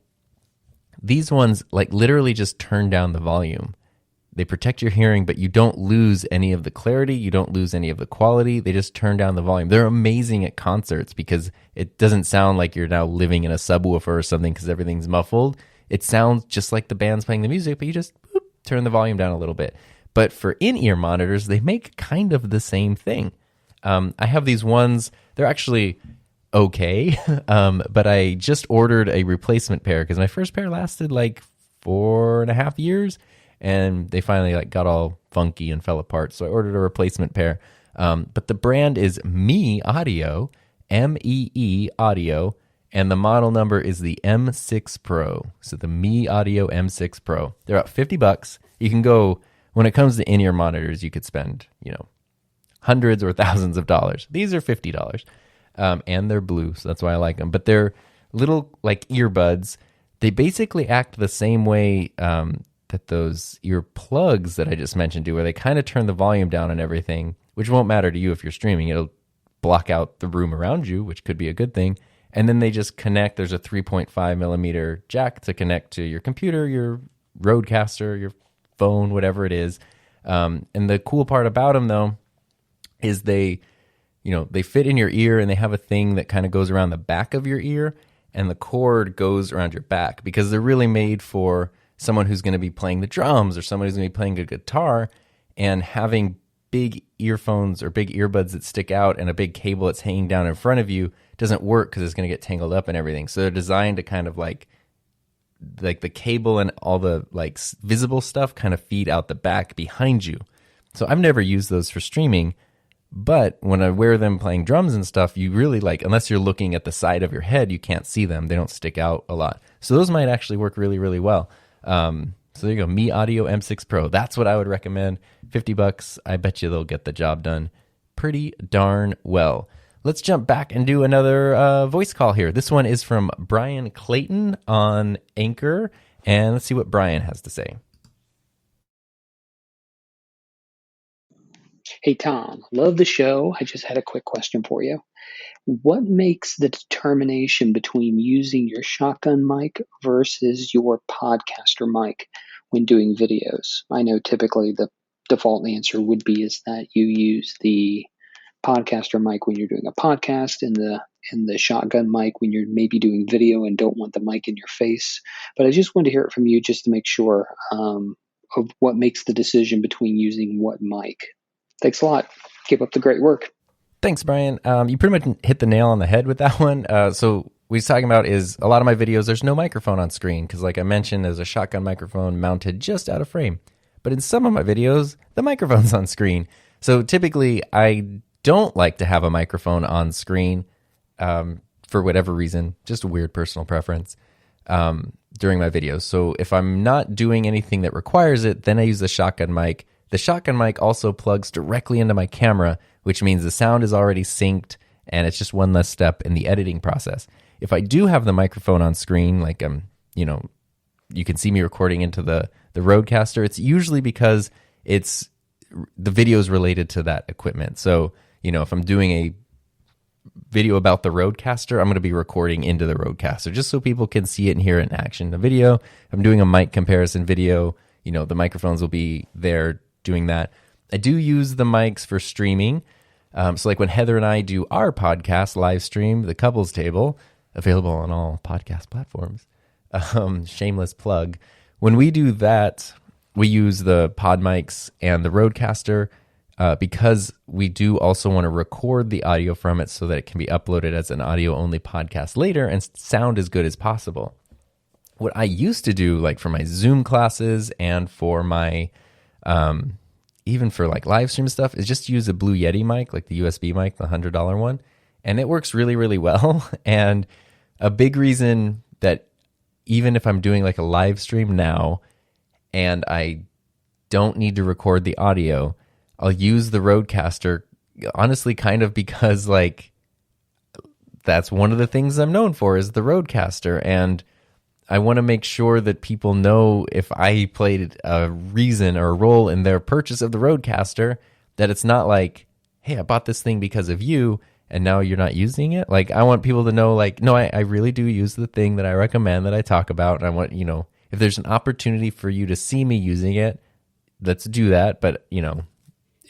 these ones like literally just turn down the volume. They protect your hearing, but you don't lose any of the clarity. You don't lose any of the quality. They just turn down the volume. They're amazing at concerts because it doesn't sound like you're now living in a subwoofer or something because everything's muffled. It sounds just like the band's playing the music, but you just turn the volume down a little bit. But for in-ear monitors, they make kind of the same thing. I have these ones. They're actually okay, but I just ordered a replacement pair because my first pair lasted like 4.5 years. And they finally got all funky and fell apart. So I ordered a replacement pair. But the brand is Me Audio, MEE Audio, and the model number is the M6 Pro. So the Me Audio M6 Pro. They're about $50. You can go, when it comes to in-ear monitors, you could spend, hundreds or thousands of dollars. These are $50. And they're blue, so that's why I like them. But they're little earbuds. They basically act the same way that those earplugs that I just mentioned do, where they kind of turn the volume down and everything, which won't matter to you if you're streaming. It'll block out the room around you, which could be a good thing. And then they just connect. There's a 3.5 millimeter jack to connect to your computer, your Rodecaster, your phone, whatever it is. And the cool part about them, though, is they fit in your ear, and they have a thing that kind of goes around the back of your ear, and the cord goes around your back because they're really made for someone who's going to be playing the drums or someone who's going to be playing a guitar, and having big earphones or big earbuds that stick out and a big cable that's hanging down in front of you doesn't work because it's going to get tangled up and everything. So they're designed to kind of like the cable and all the visible stuff kind of feed out the back behind you. So I've never used those for streaming, but when I wear them playing drums and stuff, you really unless you're looking at the side of your head, you can't see them. They don't stick out a lot. So those might actually work really, really well. So there you go, Me Audio M6 Pro. That's what I would recommend. $50. I bet you they'll get the job done pretty darn well. Let's jump back and do another voice call here. This one is from Brian Clayton on Anchor, and let's see what Brian has to say. Hey, Tom, love the show. I just had a quick question for you. What makes the determination between using your shotgun mic versus your podcaster mic when doing videos? I know typically the default answer would be is that you use the podcaster mic when you're doing a podcast and the shotgun mic when you're maybe doing video and don't want the mic in your face. But I just wanted to hear it from you just to make sure of what makes the decision between using what mic. Thanks a lot. Keep up the great work. Thanks, Brian. You pretty much hit the nail on the head with that one. So he's talking about is a lot of my videos, there's no microphone on screen because, like I mentioned, there's a shotgun microphone mounted just out of frame. But in some of my videos, the microphone's on screen. So typically, I don't like to have a microphone on screen for whatever reason, just a weird personal preference during my videos. So if I'm not doing anything that requires it, then I use the shotgun mic. The shotgun mic also plugs directly into my camera, which means the sound is already synced, and it's just one less step in the editing process. If I do have the microphone on screen, like you can see me recording into the Rodecaster, it's usually because it's the video is related to that equipment. So, if I'm doing a video about the Rodecaster, I'm going to be recording into the Rodecaster just so people can see it and hear it in action. The video, if I'm doing a mic comparison video, the microphones will be there doing that. I do use the mics for streaming. So like when Heather and I do our podcast live stream, The Couples Table, available on all podcast platforms. Shameless plug. When we do that, we use the pod mics and the Rodecaster because we do also want to record the audio from it so that it can be uploaded as an audio-only podcast later and sound as good as possible. What I used to do, like for my Zoom classes and for my even for like live stream stuff, is just use a Blue Yeti mic, like the USB mic, the $100 one, and it works really, really well. And a big reason that even if I'm doing like a live stream now and I don't need to record the audio, I'll use the Rodecaster, honestly, kind of because like that's one of the things I'm known for is the Rodecaster. And I want to make sure that people know if I played a reason or a role in their purchase of the Rodecaster, that it's not like, hey, I bought this thing because of you and now you're not using it. Like, I want people to know, like, no, I really do use the thing that I recommend, that I talk about. And I want, if there's an opportunity for you to see me using it, let's do that. But,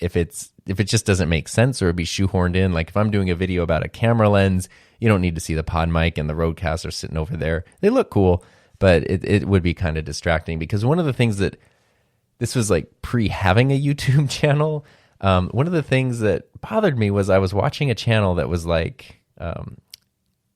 if it just doesn't make sense or it'd be shoehorned in, like if I'm doing a video about a camera lens, you don't need to see the pod mic and the Rodecaster sitting over there. They look cool, but it would be kind of distracting because one of the things that this was like pre-having a YouTube channel, one of the things that bothered me was I was watching a channel that was like,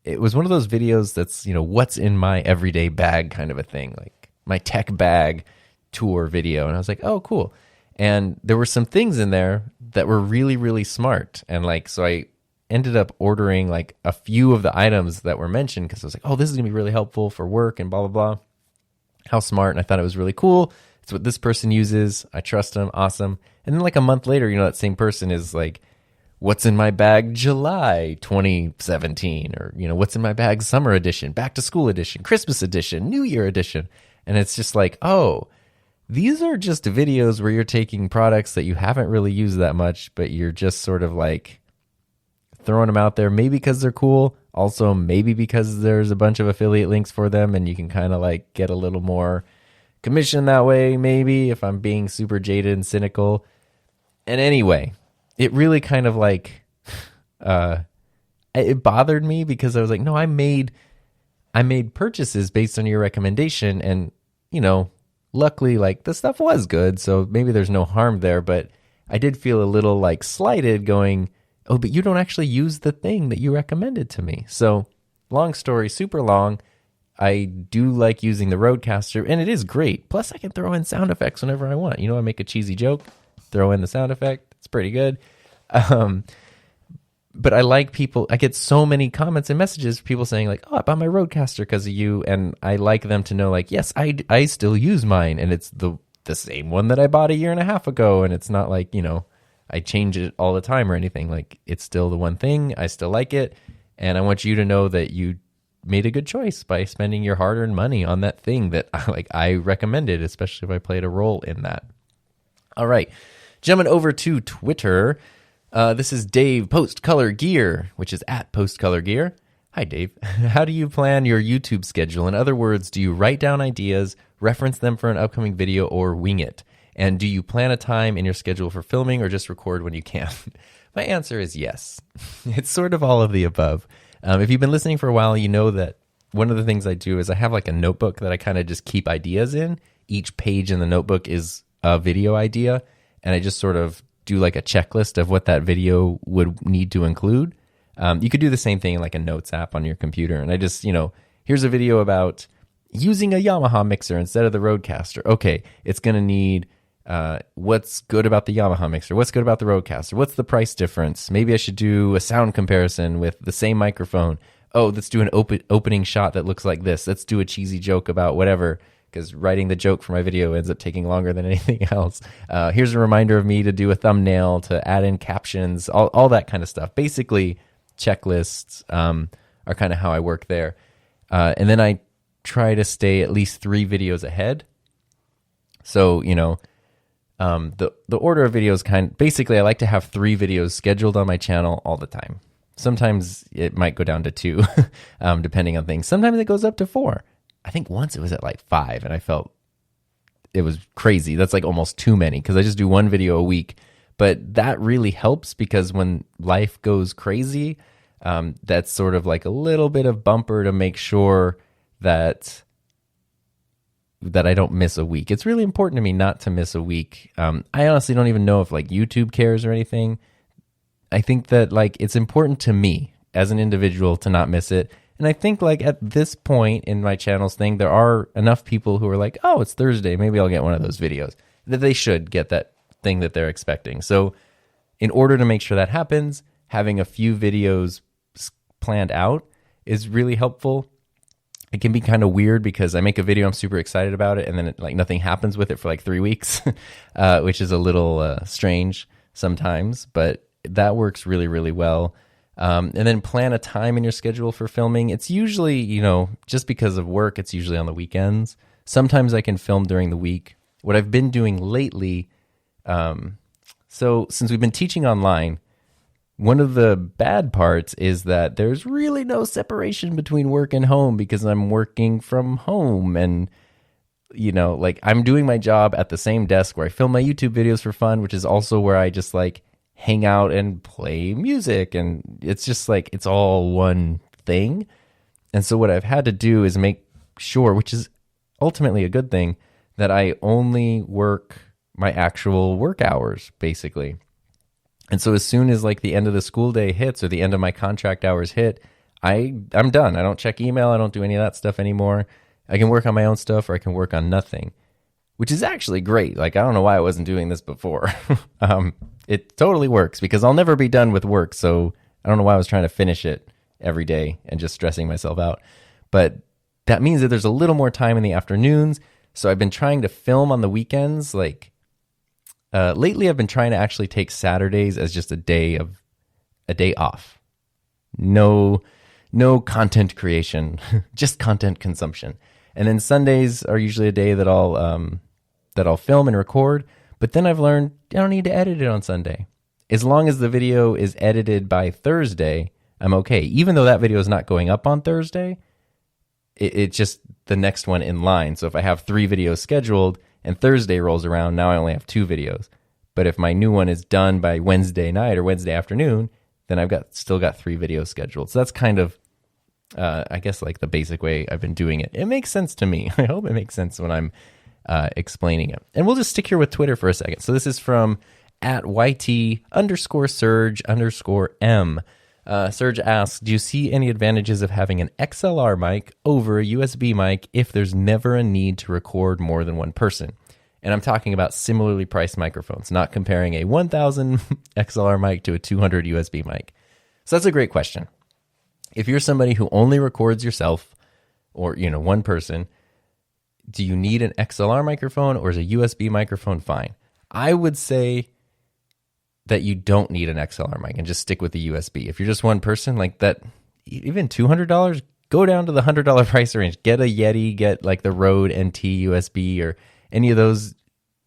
it was one of those videos that's, what's in my everyday bag kind of a thing, like my tech bag tour video. And I was like, oh, cool. And there were some things in there that were really, really smart. And like, so I ended up ordering like a few of the items that were mentioned because I was like, oh, this is going to be really helpful for work and blah, blah, blah. How smart. And I thought it was really cool. It's what this person uses. I trust them. Awesome. And then like a month later, that same person is like, what's in my bag July 2017? Or, what's in my bag summer edition, back to school edition, Christmas edition, New Year edition. And it's just like, oh, these are just videos where you're taking products that you haven't really used that much, but you're just sort of like throwing them out there, maybe because they're cool. Also, maybe because there's a bunch of affiliate links for them and you can kind of like get a little more commission that way, maybe, if I'm being super jaded and cynical. And anyway, it really kind of like, it bothered me because I was like, no, I made purchases based on your recommendation. And, luckily, like, the stuff was good, so maybe there's no harm there, but I did feel a little, like, slighted going, oh, but you don't actually use the thing that you recommended to me. So, long story, super long, I do like using the Rodecaster, and it is great. Plus, I can throw in sound effects whenever I want. I make a cheesy joke, throw in the sound effect. It's pretty good. But I like people, I get so many comments and messages, people saying like, oh, I bought my Rodecaster because of you. And I like them to know like, yes, I still use mine. And it's the same one that I bought a year and a half ago. And it's not like, I change it all the time or anything. Like, it's still the one thing. I still like it. And I want you to know that you made a good choice by spending your hard-earned money on that thing that I recommended, especially if I played a role in that. All right. Jumping over to Twitter. This is Dave Postcolor Gear, which is at Postcolor Gear. Hi, Dave. How do you plan your YouTube schedule? In other words, do you write down ideas, reference them for an upcoming video, or wing it? And do you plan a time in your schedule for filming or just record when you can? My answer is yes. It's sort of all of the above. If you've been listening for a while, you know that one of the things I do is I have like a notebook that I kind of just keep ideas in. Each page in the notebook is a video idea, and I just sort of do like a checklist of what that video would need to include. You could do the same thing in like a notes app on your computer. And I just, here's a video about using a Yamaha mixer instead of the Rodecaster. Okay, it's going to need what's good about the Yamaha mixer, what's good about the Rodecaster, what's the price difference. Maybe I should do a sound comparison with the same microphone. Oh, let's do an opening shot that looks like this. Let's do a cheesy joke about whatever, because writing the joke for my video ends up taking longer than anything else. Here's a reminder of me to do a thumbnail, to add in captions, all that kind of stuff. Basically, checklists are kind of how I work there. And then I try to stay at least 3 videos ahead. So, the order of videos basically I like to have 3 videos scheduled on my channel all the time. Sometimes it might go down to 2, depending on things. Sometimes it goes up to 4. I think once it was at like 5 and I felt it was crazy. That's like almost too many because I just do 1 video a week. But that really helps because when life goes crazy, that's sort of like a little bit of bumper to make sure that I don't miss a week. It's really important to me not to miss a week. I honestly don't even know if like YouTube cares or anything. I think that like it's important to me as an individual to not miss it. And I think like at this point in my channel's thing, there are enough people who are like, oh, it's Thursday, maybe I'll get one of those videos, that they should get that thing that they're expecting. So in order to make sure that happens, having a few videos planned out is really helpful. It can be kind of weird because I make a video, I'm super excited about it, and then nothing happens with it for like 3 weeks, which is a little strange sometimes, but that works really, really well. And then plan a time in your schedule for filming. It's usually, just because of work, it's usually on the weekends. Sometimes I can film during the week. What I've been doing lately, so since we've been teaching online, one of the bad parts is that there's really no separation between work and home because I'm working from home and, I'm doing my job at the same desk where I film my YouTube videos for fun, which is also where I just hang out and play music. And it's just it's all one thing. And so what I've had to do is make sure, which is ultimately a good thing, that I only work my actual work hours, basically. And so as soon as the end of the school day hits or the end of my contract hours hit, I'm done. I don't check email. I don't do any of that stuff anymore. I can work on my own stuff or I can work on nothing, which is actually great. I don't know why I wasn't doing this before. It totally works because I'll never be done with work. So I don't know why I was trying to finish it every day and just stressing myself out. But that means that there's a little more time in the afternoons. So I've been trying to film on the weekends. Lately, I've been trying to actually take Saturdays as just a day off. No content creation, just content consumption. And then Sundays are usually a day that I'll film and record. But then I've learned I don't need to edit it on Sunday. As long as the video is edited by Thursday, I'm okay. Even though that video is not going up on Thursday, it's just the next one in line. So if I have 3 videos scheduled and Thursday rolls around, now I only have 2 videos. But if my new one is done by Wednesday night or Wednesday afternoon, then I've still got 3 videos scheduled. So that's kind of, I guess, the basic way I've been doing it. It makes sense to me. I hope it makes sense when I'm explaining it. And we'll just stick here with Twitter for a second. So this is from @YT_Surge_M. Serge asks, do you see any advantages of having an XLR mic over a USB mic if there's never a need to record more than one person? And I'm talking about similarly priced microphones, not comparing a 1000 XLR mic to a 200 USB mic. So that's a great question. If you're somebody who only records yourself or, one person, do you need an XLR microphone or is a USB microphone fine? I would say that you don't need an XLR mic and just stick with the USB. If you're just one person that, even $200, go down to the $100 price range. Get a Yeti, get the Rode NT USB or any of those.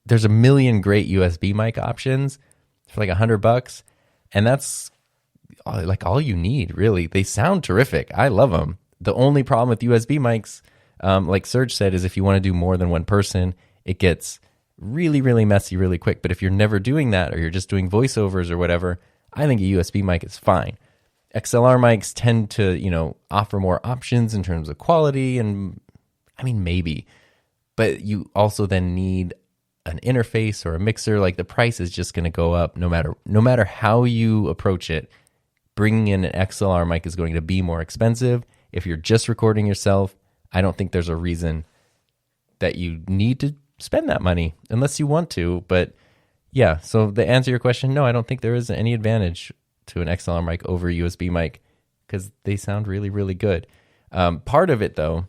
There's a million great USB mic options for $100. And that's all you need, really. They sound terrific. I love them. The only problem with USB mics, like Serge said, is if you want to do more than one person, it gets really, really messy really quick. But if you're never doing that or you're just doing voiceovers or whatever, I think a USB mic is fine. XLR mics tend to, offer more options in terms of quality and, maybe. But you also then need an interface or a mixer. The price is just going to go up no matter how you approach it. bringing in an XLR mic is going to be more expensive. If you're just recording yourself, I don't think there's a reason that you need to spend that money unless you want to. But yeah, so to answer your question, no, I don't think there is any advantage to an XLR mic over a USB mic because they sound really, really good. Part of it, though,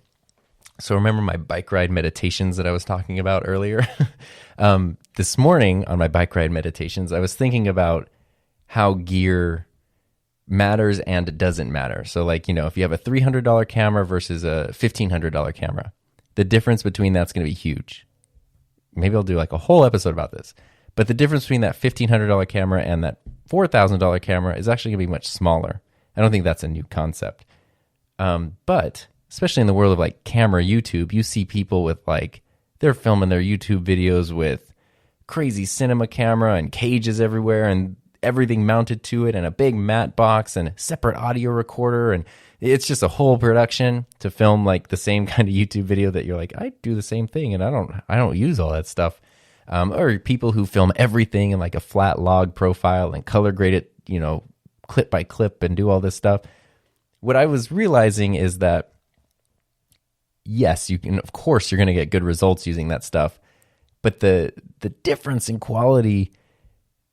so remember my bike ride meditations that I was talking about earlier? This morning on my bike ride meditations, I was thinking about how gear matters and doesn't matter. So like, if you have a $300 camera versus a $1,500 camera, the difference between that's going to be huge. Maybe I'll do like a whole episode about this. But the difference between that $1,500 camera and that $4,000 camera is actually going to be much smaller. I don't think that's a new concept. But especially in the world of like camera YouTube, you see people with like, they're filming their YouTube videos with crazy cinema camera and cages everywhere and everything mounted to it and a big matte box and a separate audio recorder. And it's just a whole production to film like the same kind of YouTube video that you're like, I do the same thing and I don't use all that stuff. Or people who film everything in like a flat log profile and color grade it, clip by clip and do all this stuff. What I was realizing is that, yes, of course you're going to get good results using that stuff, but the difference in quality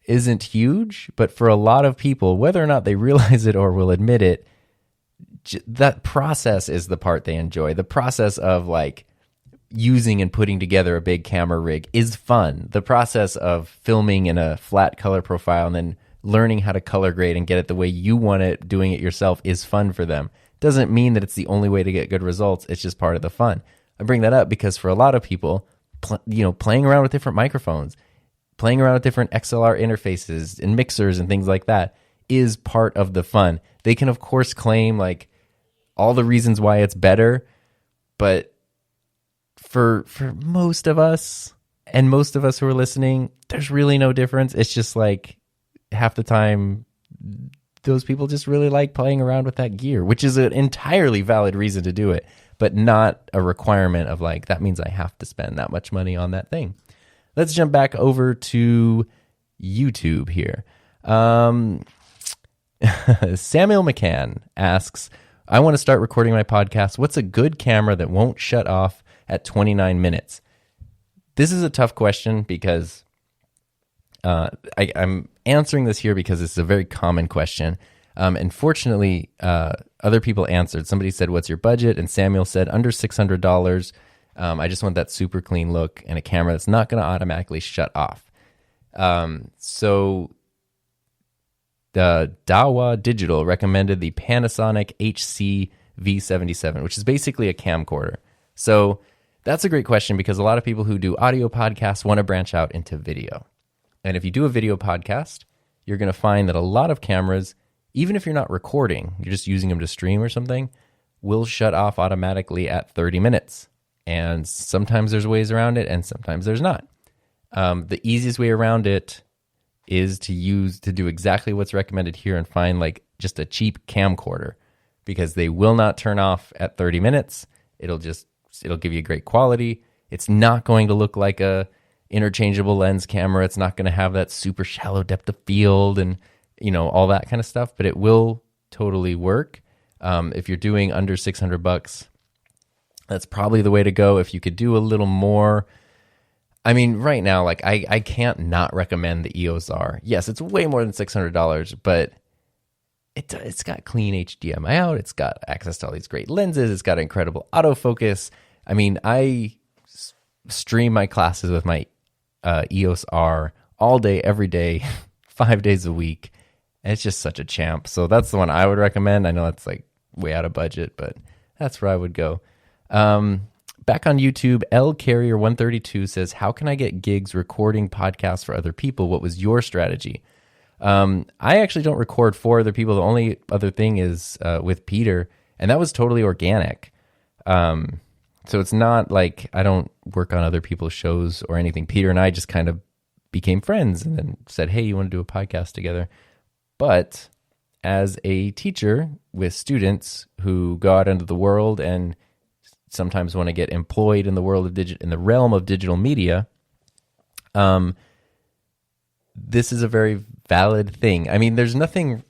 isn't huge. But for a lot of people, whether or not they realize it or will admit it, that process is the part they enjoy. The process of like using and putting together a big camera rig is fun. The process of filming in a flat color profile and then learning how to color grade and get it the way you want it, doing it yourself, is fun for them. Doesn't mean that it's the only way to get good results. It's just part of the fun. I bring that up because for a lot of people, playing around with different microphones, playing around with different XLR interfaces and mixers and things like that is part of the fun. They can, of course, claim like all the reasons why it's better, but for most of us and most of us who are listening, there's really no difference. It's just like half the time those people just really like playing around with that gear, which is an entirely valid reason to do it, but not a requirement of like, that means I have to spend that much money on that thing. Let's jump back over to YouTube here. Samuel McCann asks, I want to start recording my podcast. What's a good camera that won't shut off at 29 minutes? This is a tough question because I'm answering this here because it's a very common question. And fortunately, other people answered. Somebody said, what's your budget? And Samuel said, under $600. I just want that super clean look and a camera that's not going to automatically shut off. So the Dahua Digital recommended the Panasonic HC V77, which is basically a camcorder. So that's a great question because a lot of people who do audio podcasts want to branch out into video. And if you do a video podcast, you're going to find that a lot of cameras, even if you're not recording, you're just using them to stream or something, will shut off automatically at 30 minutes. And sometimes there's ways around it and sometimes there's not. The easiest way around it is to do exactly what's recommended here and find like just a cheap camcorder because they will not turn off at 30 minutes. It'll give you great quality. It's not going to look like a interchangeable lens camera. It's not going to have that super shallow depth of field and all that kind of stuff, but it will totally work. If you're doing under $600, that's probably the way to go. If you could do a little more, I mean, right now, like I can't not recommend the EOS R. Yes, it's way more than $600, but it's got clean HDMI out. It's got access to all these great lenses. It's got incredible autofocus. I mean, I stream my classes with my EOS R all day, every day, 5 days a week. And it's just such a champ. So that's the one I would recommend. I know it's like way out of budget, but that's where I would go. Back on YouTube, L Carrier 132 says, how can I get gigs recording podcasts for other people? What was your strategy? I actually don't record for other people. The only other thing is with Peter, and that was totally organic. So it's not like I don't work on other people's shows or anything. Peter and I just kind of became friends and then said, hey, you want to do a podcast together? But as a teacher with students who go out into the world and sometimes want to get employed in the world of in the realm of digital media, this is a very valid thing. I mean, there's nothing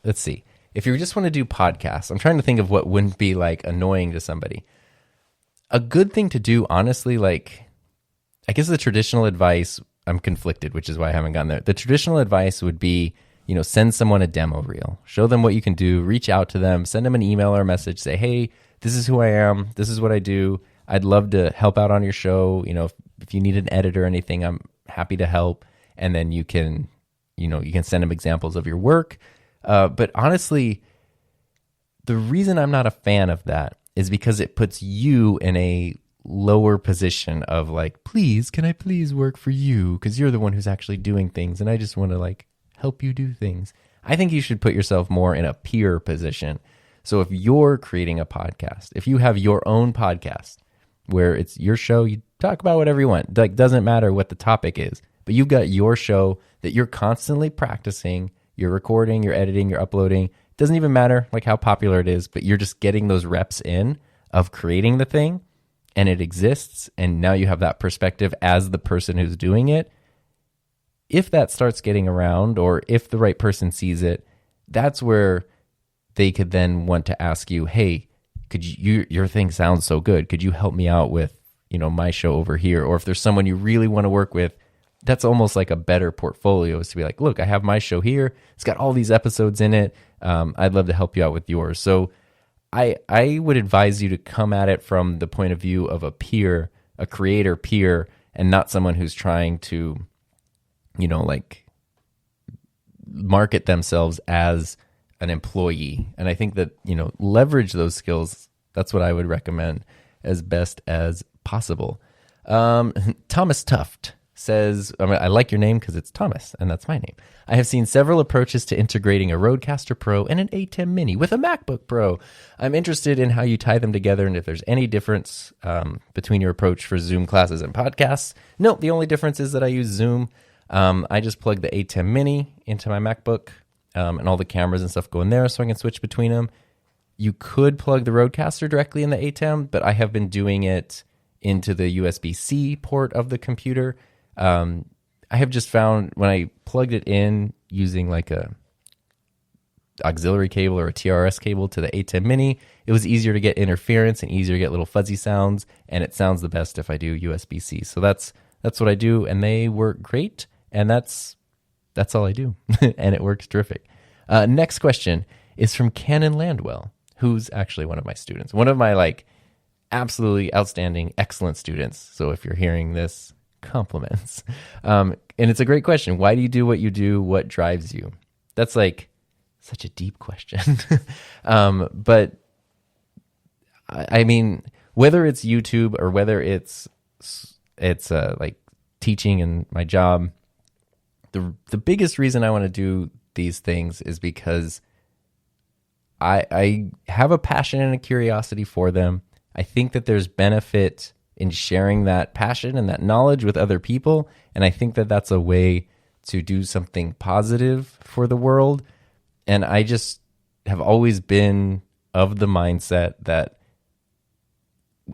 let's see. If you just want to do podcasts, I'm trying to think of what wouldn't be like annoying to somebody. A good thing to do, honestly, like, I guess the traditional advice, I'm conflicted, which is why I haven't gotten there. The traditional advice would be, send someone a demo reel, show them what you can do, reach out to them, send them an email or a message, say, hey, this is who I am, this is what I do. I'd love to help out on your show. If you need an editor or anything, I'm happy to help. And then you can send them examples of your work. But honestly, the reason I'm not a fan of that is because it puts you in a lower position of like, please, can I please work for you? Because you're the one who's actually doing things, and I just want to like help you do things. I think you should put yourself more in a peer position. So if you're creating a podcast, if you have your own podcast where it's your show, you talk about whatever you want. Like, doesn't matter what the topic is, but you've got your show that you're constantly practicing, you're recording, you're editing, you're uploading. Doesn't even matter like how popular it is, but you're just getting those reps in of creating the thing, and it exists, and now you have that perspective as the person who's doing it. If that starts getting around, or if the right person sees it, that's where they could then want to ask you, hey, could your thing sounds so good, could you help me out with my show over here? Or if there's someone you really want to work with, that's almost like a better portfolio, is to be like, look, I have my show here, it's got all these episodes in it, I'd love to help you out with yours. So I would advise you to come at it from the point of view of a peer, a creator peer, and not someone who's trying to like market themselves as an employee. And I think that leverage those skills. That's what I would recommend as best as possible. Thomas Tuft says, I like your name because it's Thomas, and that's my name. I have seen several approaches to integrating a Rodecaster Pro and an A10 Mini with a MacBook Pro. I'm interested in how you tie them together and if there's any difference between your approach for Zoom classes and podcasts. No, the only difference is that I use Zoom. I just plug the A10 Mini into my MacBook, and all the cameras and stuff go in there so I can switch between them. You could plug the Rodecaster directly in the A10, but I have been doing it into the USB-C port of the computer. I have just found when I plugged it in using like a auxiliary cable or a TRS cable to the A10 Mini, it was easier to get interference and easier to get little fuzzy sounds, and it sounds the best if I do USB-C. So that's what I do, and they work great, and that's all I do, and it works terrific. Next question is from Canon Landwell, who's actually one of my students, one of my like absolutely outstanding, excellent students. So if you're hearing this, compliments. And it's a great question. Why do you do what you do? What drives you? That's like such a deep question. But I mean, whether it's YouTube or whether it's like teaching and my job, the biggest reason I want to do these things is because I have a passion and a curiosity for them. I think that there's benefit in sharing that passion and that knowledge with other people. And I think that that's a way to do something positive for the world. And I just have always been of the mindset that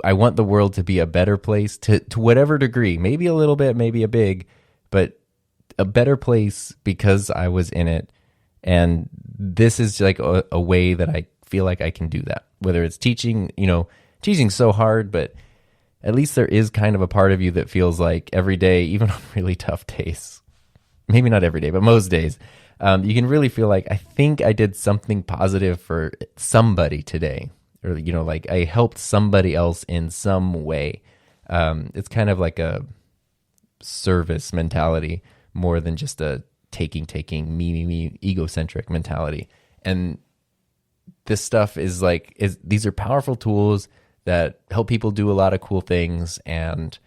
I want the world to be a better place to whatever degree, maybe a little bit, maybe a big, but a better place because I was in it. And this is like a way that I feel like I can do that, whether it's teaching, teaching's so hard, but at least there is kind of a part of you that feels like every day, even on really tough days, maybe not every day, but most days, you can really feel like, I think I did something positive for somebody today, or, like I helped somebody else in some way. It's kind of like a service mentality more than just a taking, me, egocentric mentality. And this stuff is these are powerful tools that help people do a lot of cool things, and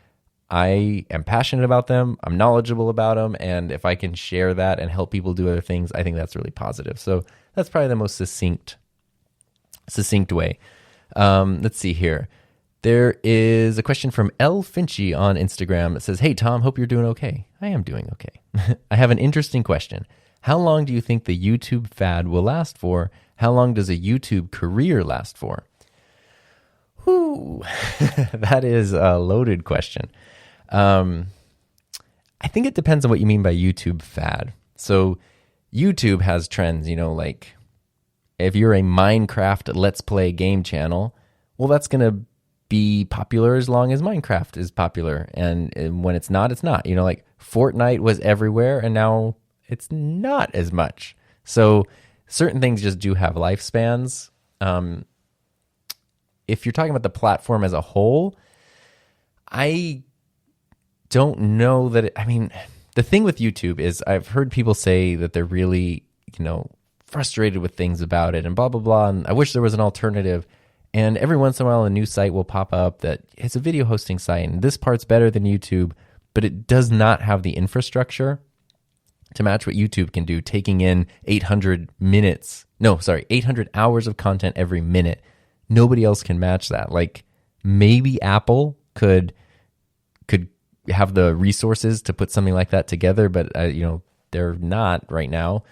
I am passionate about them. I'm knowledgeable about them, and if I can share that and help people do other things, I think that's really positive. So that's probably the most succinct way. Let's see here. There is a question from L. Finchy on Instagram that says, "Hey, Tom, hope you're doing okay." I am doing okay. I have an interesting question. How long do you think the YouTube fad will last for? How long does a YouTube career last for? Ooh, that is a loaded question. I think it depends on what you mean by YouTube fad. So YouTube has trends, like if you're a Minecraft Let's Play game channel, well, that's going to be popular as long as Minecraft is popular. And when it's not, it's not. You know, like Fortnite was everywhere and now it's not as much. So certain things just do have lifespans. If you're talking about the platform as a whole, I don't know that the thing with YouTube is I've heard people say that they're really, frustrated with things about it and blah, blah, blah. And I wish there was an alternative. And every once in a while, a new site will pop up that it's a video hosting site and this part's better than YouTube, but it does not have the infrastructure to match what YouTube can do, taking in 800 hours of content every minute. Nobody else can match that. Like maybe Apple could have the resources to put something like that together, but they're not right now.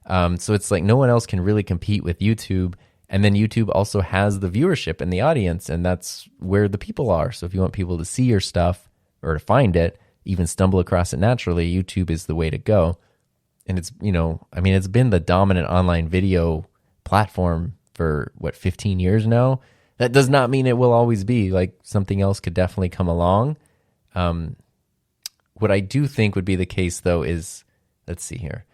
So it's like no one else can really compete with YouTube. And then YouTube also has the viewership and the audience, and that's where the people are. So if you want people to see your stuff or to find it, even stumble across it naturally, YouTube is the way to go. And it's, it's been the dominant online video platform for 15 years now. That does not mean it will always be. Like something else could definitely come along. What I do think would be the case though is, let's see here.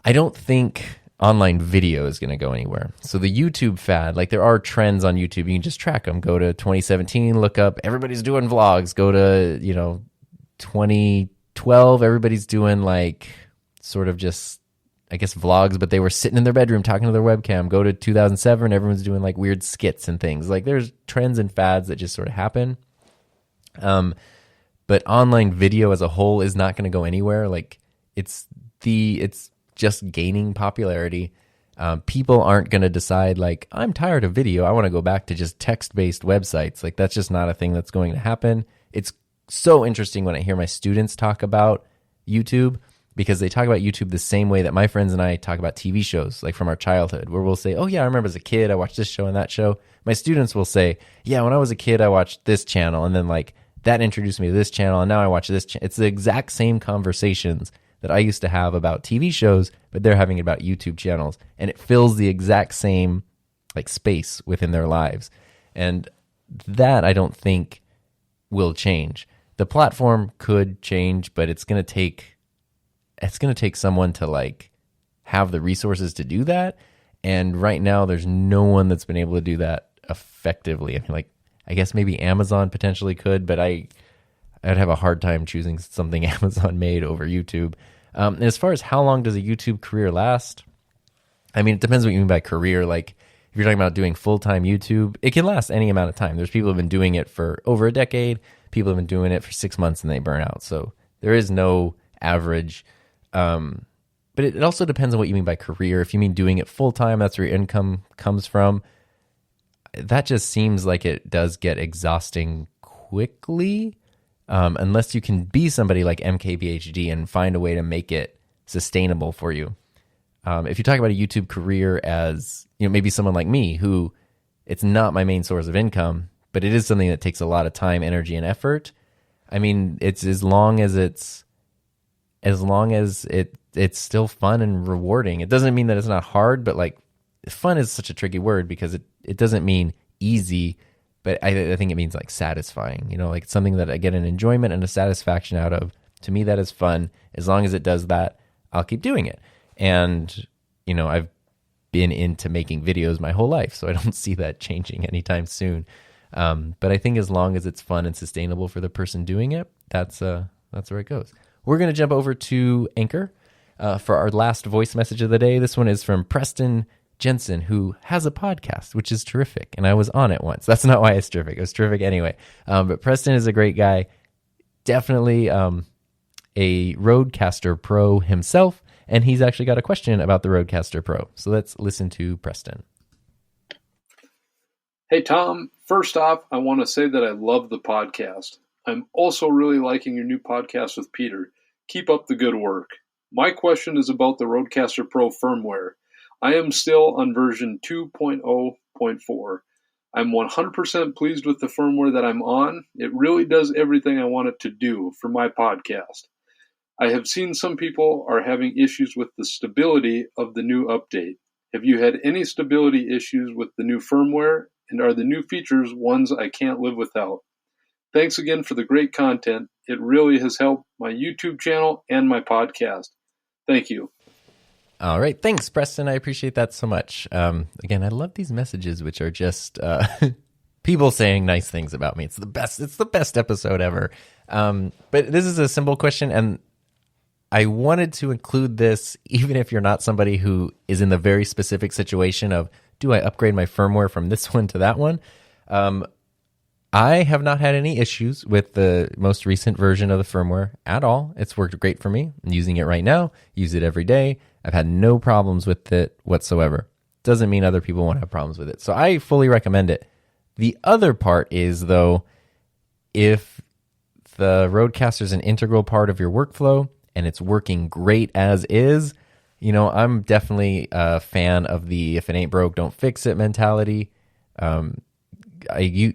I don't think online video is going to go anywhere. So the YouTube fad, like there are trends on YouTube. You can just track them. Go to 2017, look up, everybody's doing vlogs. Go to, 2012, everybody's doing like sort of just, I guess, vlogs, but they were sitting in their bedroom talking to their webcam. Go to 2007, everyone's doing like weird skits and things. Like there's trends and fads that just sort of happen. But online video as a whole is not going to go anywhere. Like it's just gaining popularity. People aren't going to decide like, I'm tired of video, I want to go back to just text-based websites. Like that's just not a thing that's going to happen. It's so interesting when I hear my students talk about YouTube, because they talk about YouTube the same way that my friends and I talk about TV shows, like from our childhood, where we'll say, oh yeah, I remember as a kid, I watched this show and that show. My students will say, yeah, when I was a kid, I watched this channel, and then like that introduced me to this channel, and now I watch this channel. It's the exact same conversations that I used to have about TV shows, but they're having it about YouTube channels, and it fills the exact same like space within their lives. And that I don't think will change. The platform could change, but it's going to take someone to like have the resources to do that. And right now there's no one that's been able to do that effectively. I mean, like, I guess maybe Amazon potentially could, but I'd have a hard time choosing something Amazon made over YouTube. And as far as how long does a YouTube career last, I mean, it depends what you mean by career. Like if you're talking about doing full-time YouTube, it can last any amount of time. There's people who have been doing it for over a decade. People have been doing it for 6 months and they burn out. So there is no average. But it also depends on what you mean by career. If you mean doing it full-time, that's where your income comes from. That just seems like it does get exhausting quickly. Unless you can be somebody like MKBHD and find a way to make it sustainable for you. If you talk about a YouTube career as, maybe someone like me who it's not my main source of income, but it is something that takes a lot of time, energy, and effort. I mean, it's as long as it's still fun and rewarding. It doesn't mean that it's not hard, but like fun is such a tricky word because it doesn't mean easy. But I think it means like satisfying, like it's something that I get an enjoyment and a satisfaction out of. To me, that is fun. As long as it does that, I'll keep doing it. And, I've been into making videos my whole life, so I don't see that changing anytime soon. But I think as long as it's fun and sustainable for the person doing it, that's where it goes. We're going to jump over to Anchor for our last voice message of the day. This one is from Preston Jensen, who has a podcast, which is terrific. And I was on it once. That's not why it's terrific. It was terrific anyway. But Preston is a great guy. Definitely a Rodecaster Pro himself. And he's actually got a question about the Rodecaster Pro. So let's listen to Preston. Hey, Tom. First off, I want to say that I love the podcast. I'm also really liking your new podcast with Peter. Keep up the good work. My question is about the Rodecaster Pro firmware. I am still on version 2.0.4. I'm 100% pleased with the firmware that I'm on. It really does everything I want it to do for my podcast. I have seen some people are having issues with the stability of the new update. Have you had any stability issues with the new firmware, and are the new features ones I can't live without? Thanks again for the great content. It really has helped my YouTube channel and my podcast. Thank you. All right. Thanks, Preston. I appreciate that so much. Again, I love these messages, which are just people saying nice things about me. It's the best. It's the best episode ever. But this is a simple question, and I wanted to include this even if you're not somebody who is in the very specific situation of, do I upgrade my firmware from this one to that one? I have not had any issues with the most recent version of the firmware at all. It's worked great for me. I'm using it right now, use it every day. I've had no problems with it whatsoever. Doesn't mean other people won't have problems with it. So I fully recommend it. The other part is, though, if the Rodecaster is an integral part of your workflow and it's working great as is, I'm definitely a fan of the if it ain't broke, don't fix it mentality. I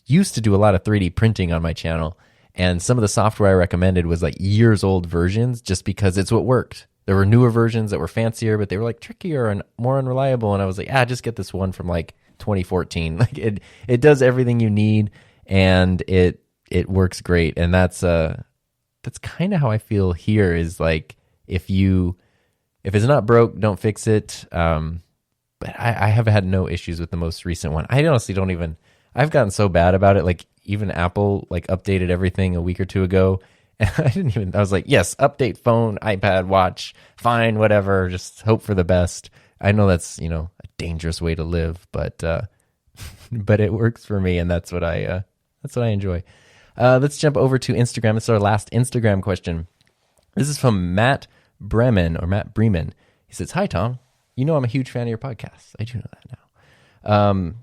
used to do a lot of 3D printing on my channel, and some of the software I recommended was like years old versions just because it's what worked. There were newer versions that were fancier, but they were like trickier and more unreliable, and I was like, just get this one from like 2014. Like it does everything you need, and it works great. And that's kind of how I feel here, is like if it's not broke, don't fix it. But I have had no issues with the most recent one. I honestly don't even, I've gotten so bad about it. Like even Apple like updated everything a week or two ago. And I was like, yes, update phone, iPad, watch, fine, whatever. Just hope for the best. I know that's, a dangerous way to live, but it works for me. And that's what I enjoy. Let's jump over to Instagram. This is our last Instagram question. This is from Matt Bremen. He says, "Hi, Tom. I'm a huge fan of your podcast." I do know that now.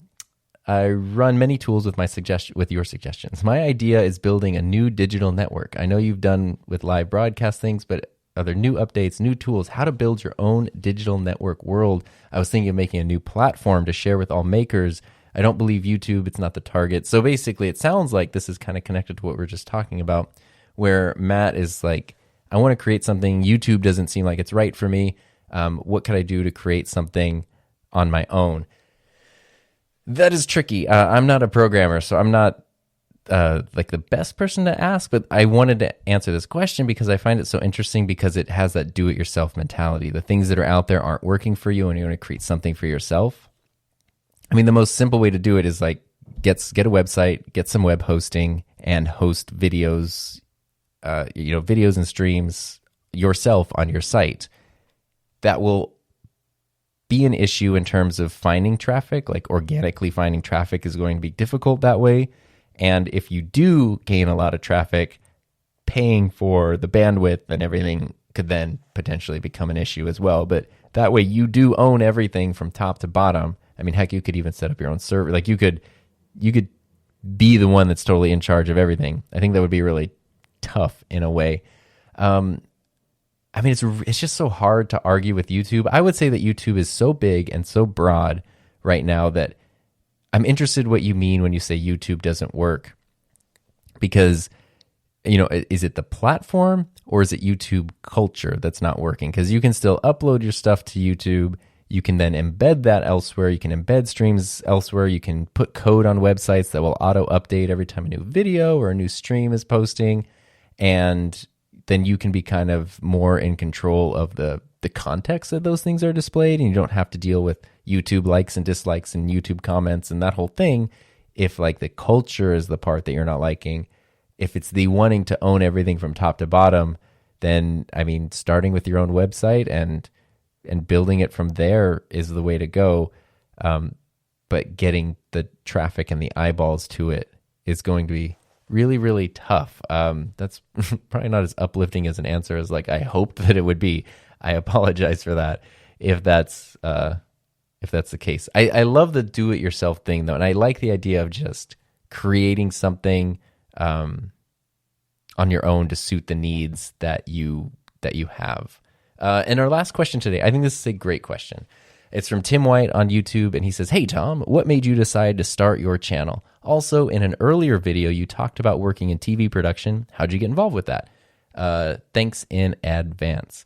I run many tools with your suggestions. My idea is building a new digital network. I know you've done with live broadcast things, but are there new updates, new tools, how to build your own digital network world? I was thinking of making a new platform to share with all makers. I don't believe YouTube, it's not the target. So basically, it sounds like this is kind of connected to what we are just talking about, where Matt is like, I want to create something. YouTube doesn't seem like it's right for me. What could I do to create something on my own? That is tricky. I'm not a programmer, so I'm not like the best person to ask, but I wanted to answer this question because I find it so interesting, because it has that do-it-yourself mentality. The things that are out there aren't working for you, and you want to create something for yourself. I mean, the most simple way to do it is like get a website, get some web hosting, and host videos, videos and streams yourself on your site. That will be an issue in terms of finding traffic. Like organically finding traffic is going to be difficult that way. And if you do gain a lot of traffic, paying for the bandwidth and everything could then potentially become an issue as well. But that way you do own everything from top to bottom. I mean, heck, you could even set up your own server. Like you could be the one that's totally in charge of everything. I think that would be really tough in a way. I mean, it's just so hard to argue with YouTube. I would say that YouTube is so big and so broad right now that I'm interested what you mean when you say YouTube doesn't work. Because, is it the platform or is it YouTube culture that's not working? Because you can still upload your stuff to YouTube. You can then embed that elsewhere. You can embed streams elsewhere. You can put code on websites that will auto-update every time a new video or a new stream is posting. And then you can be kind of more in control of the context that those things are displayed, and you don't have to deal with YouTube likes and dislikes and YouTube comments and that whole thing. If like the culture is the part that you're not liking, if it's the wanting to own everything from top to bottom, then I mean, starting with your own website and building it from there is the way to go. But getting the traffic and the eyeballs to it is going to be really, really tough. That's probably not as uplifting as an answer as like I hoped that it would be. I apologize for that if that's the case. I love the do-it-yourself thing though, and I like the idea of just creating something on your own to suit the needs that you have. And our last question today, I think this is a great question. It's from Tim White on YouTube, and he says, "Hey Tom, what made you decide to start your channel? Also, in an earlier video, you talked about working in TV production. How'd you get involved with that? Thanks in advance."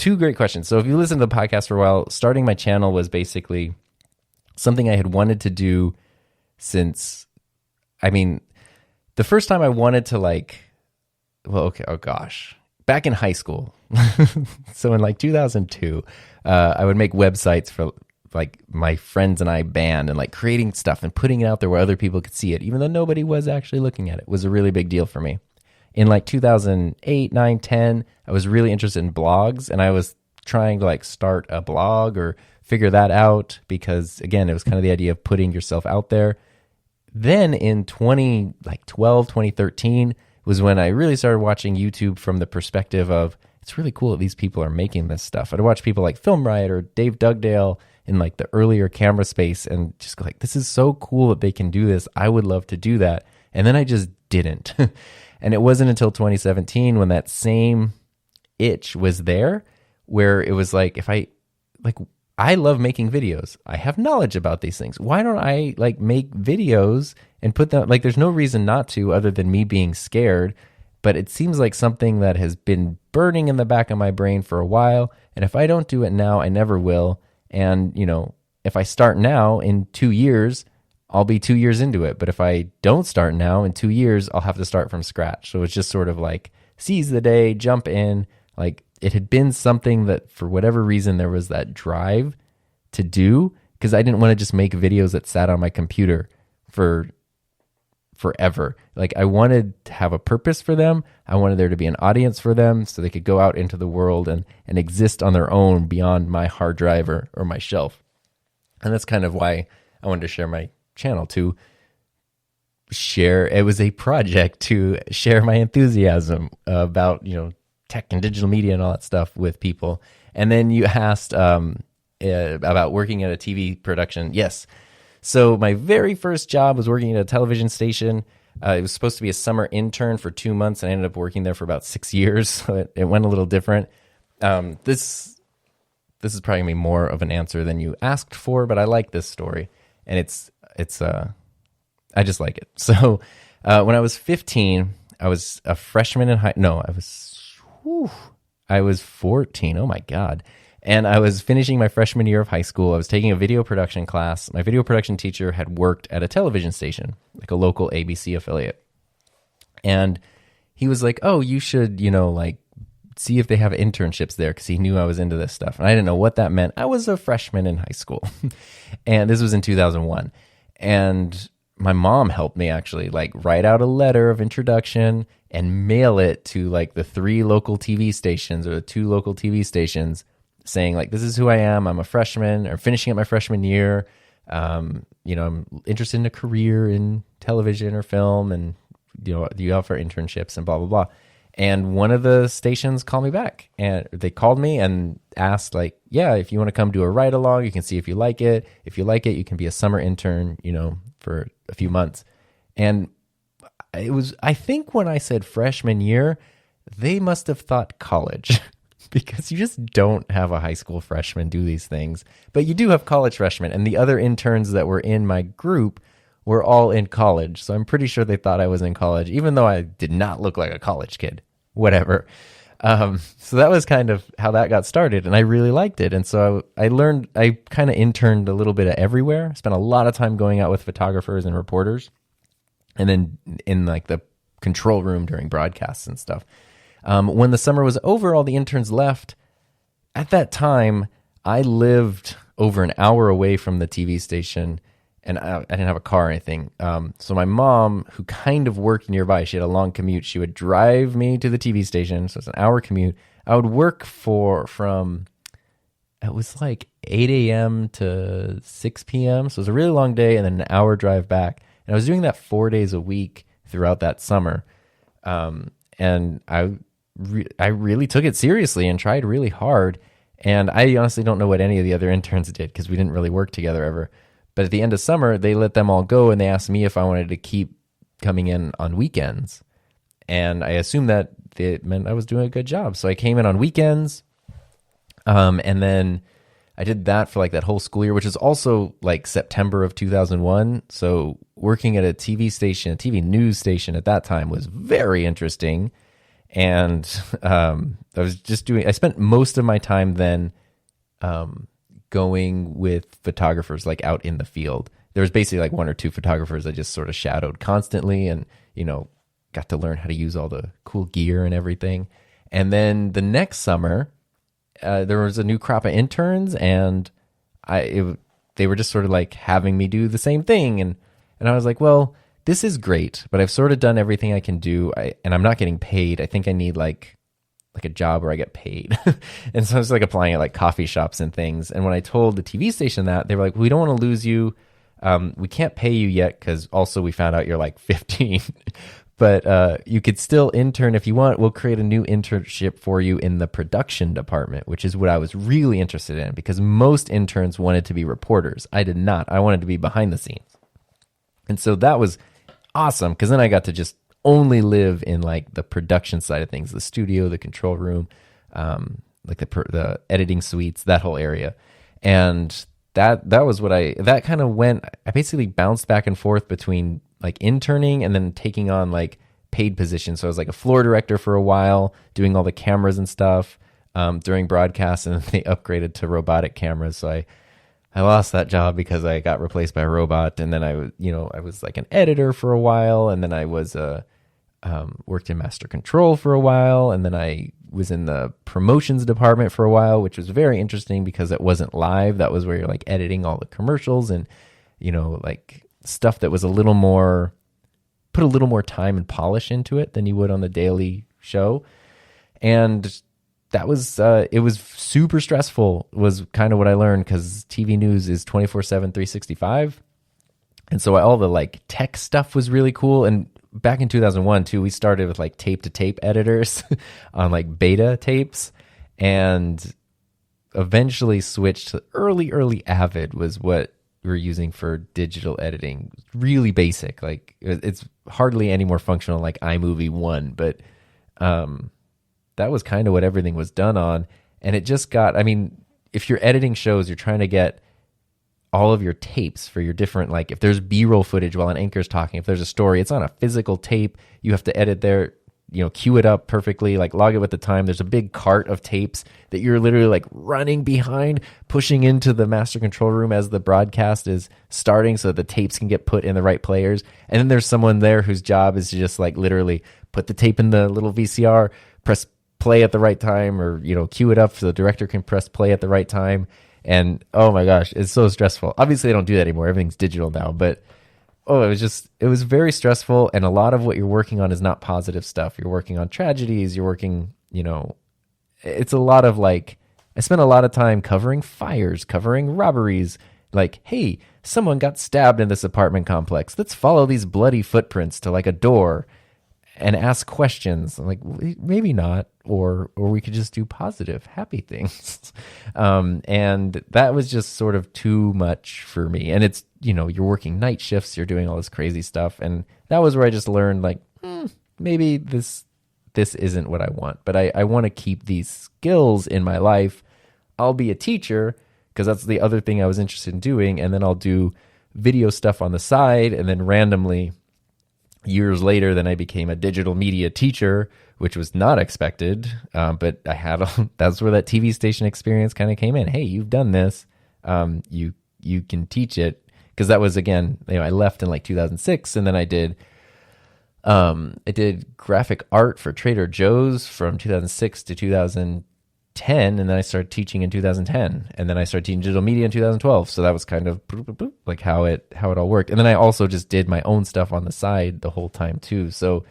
two great questions. So if you listen to the podcast for a while, starting my channel was basically something I had wanted to do since, the first time I wanted to back in high school. So in 2002, I would make websites for my friends and I band, and creating stuff and putting it out there where other people could see it, even though nobody was actually looking at it, was a really big deal for me. In 2008, 9, 10, I was really interested in blogs, and I was trying to start a blog or figure that out because, again, it was kind of the idea of putting yourself out there. Then in 2012, 2013 was when I really started watching YouTube from the perspective of, it's really cool that these people are making this stuff. I'd watch people like Film Riot or Dave Dugdale in the earlier camera space and just go this is so cool that they can do this. I would love to do that. And then I just didn't. And it wasn't until 2017 when that same itch was there, where it was I love making videos. I have knowledge about these things. Why don't I make videos and put them, there's no reason not to other than me being scared, but it seems like something that has been burning in the back of my brain for a while. And if I don't do it now, I never will. And, if I start now, in 2 years, I'll be 2 years into it. But if I don't start now, in 2 years, I'll have to start from scratch. So it's just sort of seize the day, jump in. It had been something that for whatever reason, there was that drive to do, because I didn't want to just make videos that sat on my computer for forever. I wanted to have a purpose for them. I wanted there to be an audience for them so they could go out into the world and exist on their own beyond my hard drive or my shelf. And that's kind of why I wanted to share my channel, to share. It was a project to share my enthusiasm about, tech and digital media and all that stuff with people. And then you asked about working at a TV production. Yes. So my very first job was working at a television station. It was supposed to be a summer intern for 2 months, and I ended up working there for about 6 years. So it went a little different. This is probably gonna be more of an answer than you asked for, but I like this story, and I just like it. So when I was 15, I was a freshman in I was 14. Oh my God. And I was finishing my freshman year of high school. I was taking a video production class. My video production teacher had worked at a television station, a local ABC affiliate. And he was like, oh, you should, see if they have internships there, because he knew I was into this stuff. And I didn't know what that meant. I was a freshman in high school. And this was in 2001. And my mom helped me actually write out a letter of introduction and mail it to the 3 local TV stations or the 2 local TV stations, saying this is who I am. I'm a freshman or finishing up my freshman year. I'm interested in a career in television or film, and do you offer internships and blah, blah, blah. And one of the stations called me back, and they called me and asked yeah, if you want to come do a ride along, you can see if you like it. If you like it, you can be a summer intern, for a few months. And I think when I said freshman year, they must have thought college because you just don't have a high school freshman do these things, but you do have college freshmen. And the other interns that were in my group were all in college. So I'm pretty sure they thought I was in college, even though I did not look like a college kid, whatever. So that was kind of how that got started, and I really liked it. And so I kind of interned a little bit of everywhere. Spent a lot of time going out with photographers and reporters, and then in the control room during broadcasts and stuff. When the summer was over, all the interns left. At that time, I lived over an hour away from the TV station, and I didn't have a car or anything. So my mom, who kind of worked nearby, she had a long commute. She would drive me to the TV station, so it's an hour commute. I would work it was 8 a.m. to 6 p.m., so it was a really long day, and then an hour drive back. And I was doing that 4 days a week throughout that summer. And I really took it seriously and tried really hard. And I honestly don't know what any of the other interns did, because we didn't really work together ever. But at the end of summer, they let them all go, and they asked me if I wanted to keep coming in on weekends. And I assumed that it meant I was doing a good job. So I came in on weekends, and then I did that for that whole school year, which is also September of 2001. So working at a TV station, a TV news station at that time was very interesting. And I spent most of my time then going with photographers like out in the field. There was basically like one or two photographers I just sort of shadowed constantly and, got to learn how to use all the cool gear and everything. And then the next summer, there was a new crop of interns, and they were just sort of like having me do the same thing. And I was like, well, this is great, but I've sort of done everything I can do, and I'm not getting paid. I think I need like a job where I get paid. And so I was like applying at like coffee shops and things. And when I told the TV station that, they were like, we don't want to lose you. We can't pay you yet because also we found out you're like 15. But you could still intern if you want. We'll create a new internship for you in the production department, which is what I was really interested in because most interns wanted to be reporters. I did not. I wanted to be behind the scenes. And so that was awesome because then I got to just only live in like the production side of things, the studio, the control room, like the editing suites, that whole area. And that was that kind of went, I basically bounced back and forth between like interning and then taking on like paid positions. So I was like a floor director for a while, doing all the cameras and stuff during broadcasts, and then they upgraded to robotic cameras. So I lost that job because I got replaced by a robot. And then I was like an editor for a while, and then I was worked in master control for a while, and then I was in the promotions department for a while, which was very interesting because it wasn't live. That was where you're like editing all the commercials and like stuff that was put a little more time and polish into it than you would on the daily show. And that was it was super stressful, was kind of what I learned, because TV news is 24/7 365. And so all the like tech stuff was really cool. And back in 2001 too, we started with like tape to tape editors on like beta tapes, and eventually switched to early Avid was what we were using for digital editing. Really basic, like it's hardly any more functional like iMovie 1, but that was kind of what everything was done on. And it just got, I mean, if you're editing shows, you're trying to get all of your tapes for your different, like if there's B-roll footage while an anchor's talking, if there's a story, it's on a physical tape, you have to edit there, queue it up perfectly, like log it with the time. There's a big cart of tapes that you're literally like running behind, pushing into the master control room as the broadcast is starting so that the tapes can get put in the right players. And then there's someone there whose job is to just like literally put the tape in the little VCR, press play at the right time, or, cue it up so the director can press play at the right time. And oh my gosh, it's so stressful. Obviously I don't do that anymore. Everything's digital now, but it was very stressful. And a lot of what you're working on is not positive stuff. You're working on tragedies. You're working, it's a lot of like, I spent a lot of time covering fires, covering robberies. Like, hey, someone got stabbed in this apartment complex. Let's follow these bloody footprints to like a door and ask questions. I'm like, maybe not, or we could just do positive, happy things. And that was just sort of too much for me. And it's, you're working night shifts, you're doing all this crazy stuff. And that was where I just learned like, maybe this isn't what I want, but I want to keep these skills in my life. I'll be a teacher because that's the other thing I was interested in doing. And then I'll do video stuff on the side. And then randomly, years later, then I became a digital media teacher, which was not expected. But I had, that's where that TV station experience kind of came in. Hey, you've done this. You can teach it. Because that was, again, I left in like 2006, and then I did graphic art for Trader Joe's from 2006 to 2010, and then I started teaching in 2010, and then I started teaching digital media in 2012. So that was kind of like how it all worked. And then I also just did my own stuff on the side the whole time too. So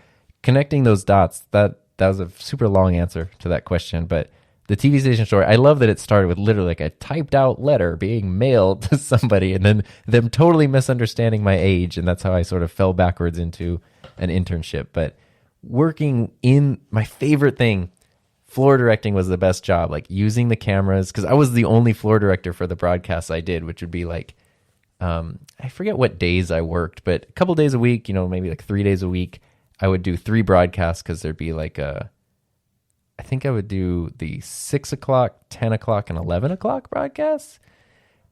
connecting those dots, that was a super long answer to that question, but the TV station story, I love that it started with literally like a typed out letter being mailed to somebody and then them totally misunderstanding my age. And that's how I sort of fell backwards into an internship. But working in my favorite thing, floor directing was the best job, like using the cameras, because I was the only floor director for the broadcasts I did, which would be like, I forget what days I worked, but a couple days a week, maybe like 3 days a week, I would do 3 broadcasts because there'd be like I think I would do the 6 o'clock, 10 o'clock, and 11 o'clock broadcasts.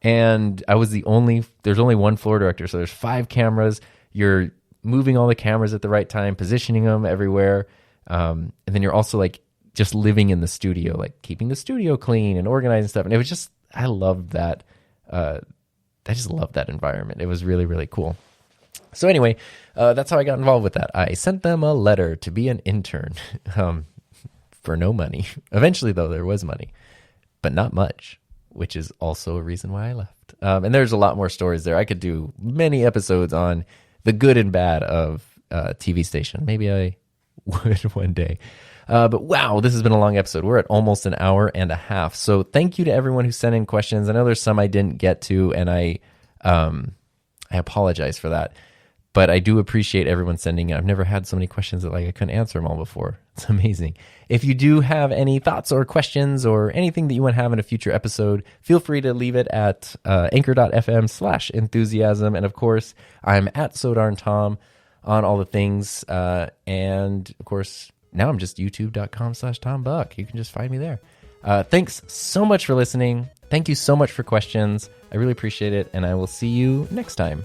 And I was there's only one floor director. So there's 5 cameras. You're moving all the cameras at the right time, positioning them everywhere. And then you're also like just living in the studio, like keeping the studio clean and organizing stuff. And it was just, I loved that. I just loved that environment. It was really, really cool. So anyway, that's how I got involved with that. I sent them a letter to be an intern for no money. Eventually, though, there was money, but not much, which is also a reason why I left. And there's a lot more stories there. I could do many episodes on the good and bad of TV station. Maybe I would one day. But wow, this has been a long episode. We're at almost an hour and a half. So thank you to everyone who sent in questions. I know there's some I didn't get to, and I apologize for that. But I do appreciate everyone sending in. I've never had so many questions that I couldn't answer them all before. It's amazing. If you do have any thoughts or questions or anything that you want to have in a future episode, feel free to leave it at anchor.fm/enthusiasm. And of course, I'm at SoDarnTom on all the things. And of course, now I'm just youtube.com/TomBuck. You can just find me there. Thanks so much for listening. Thank you so much for questions. I really appreciate it. And I will see you next time.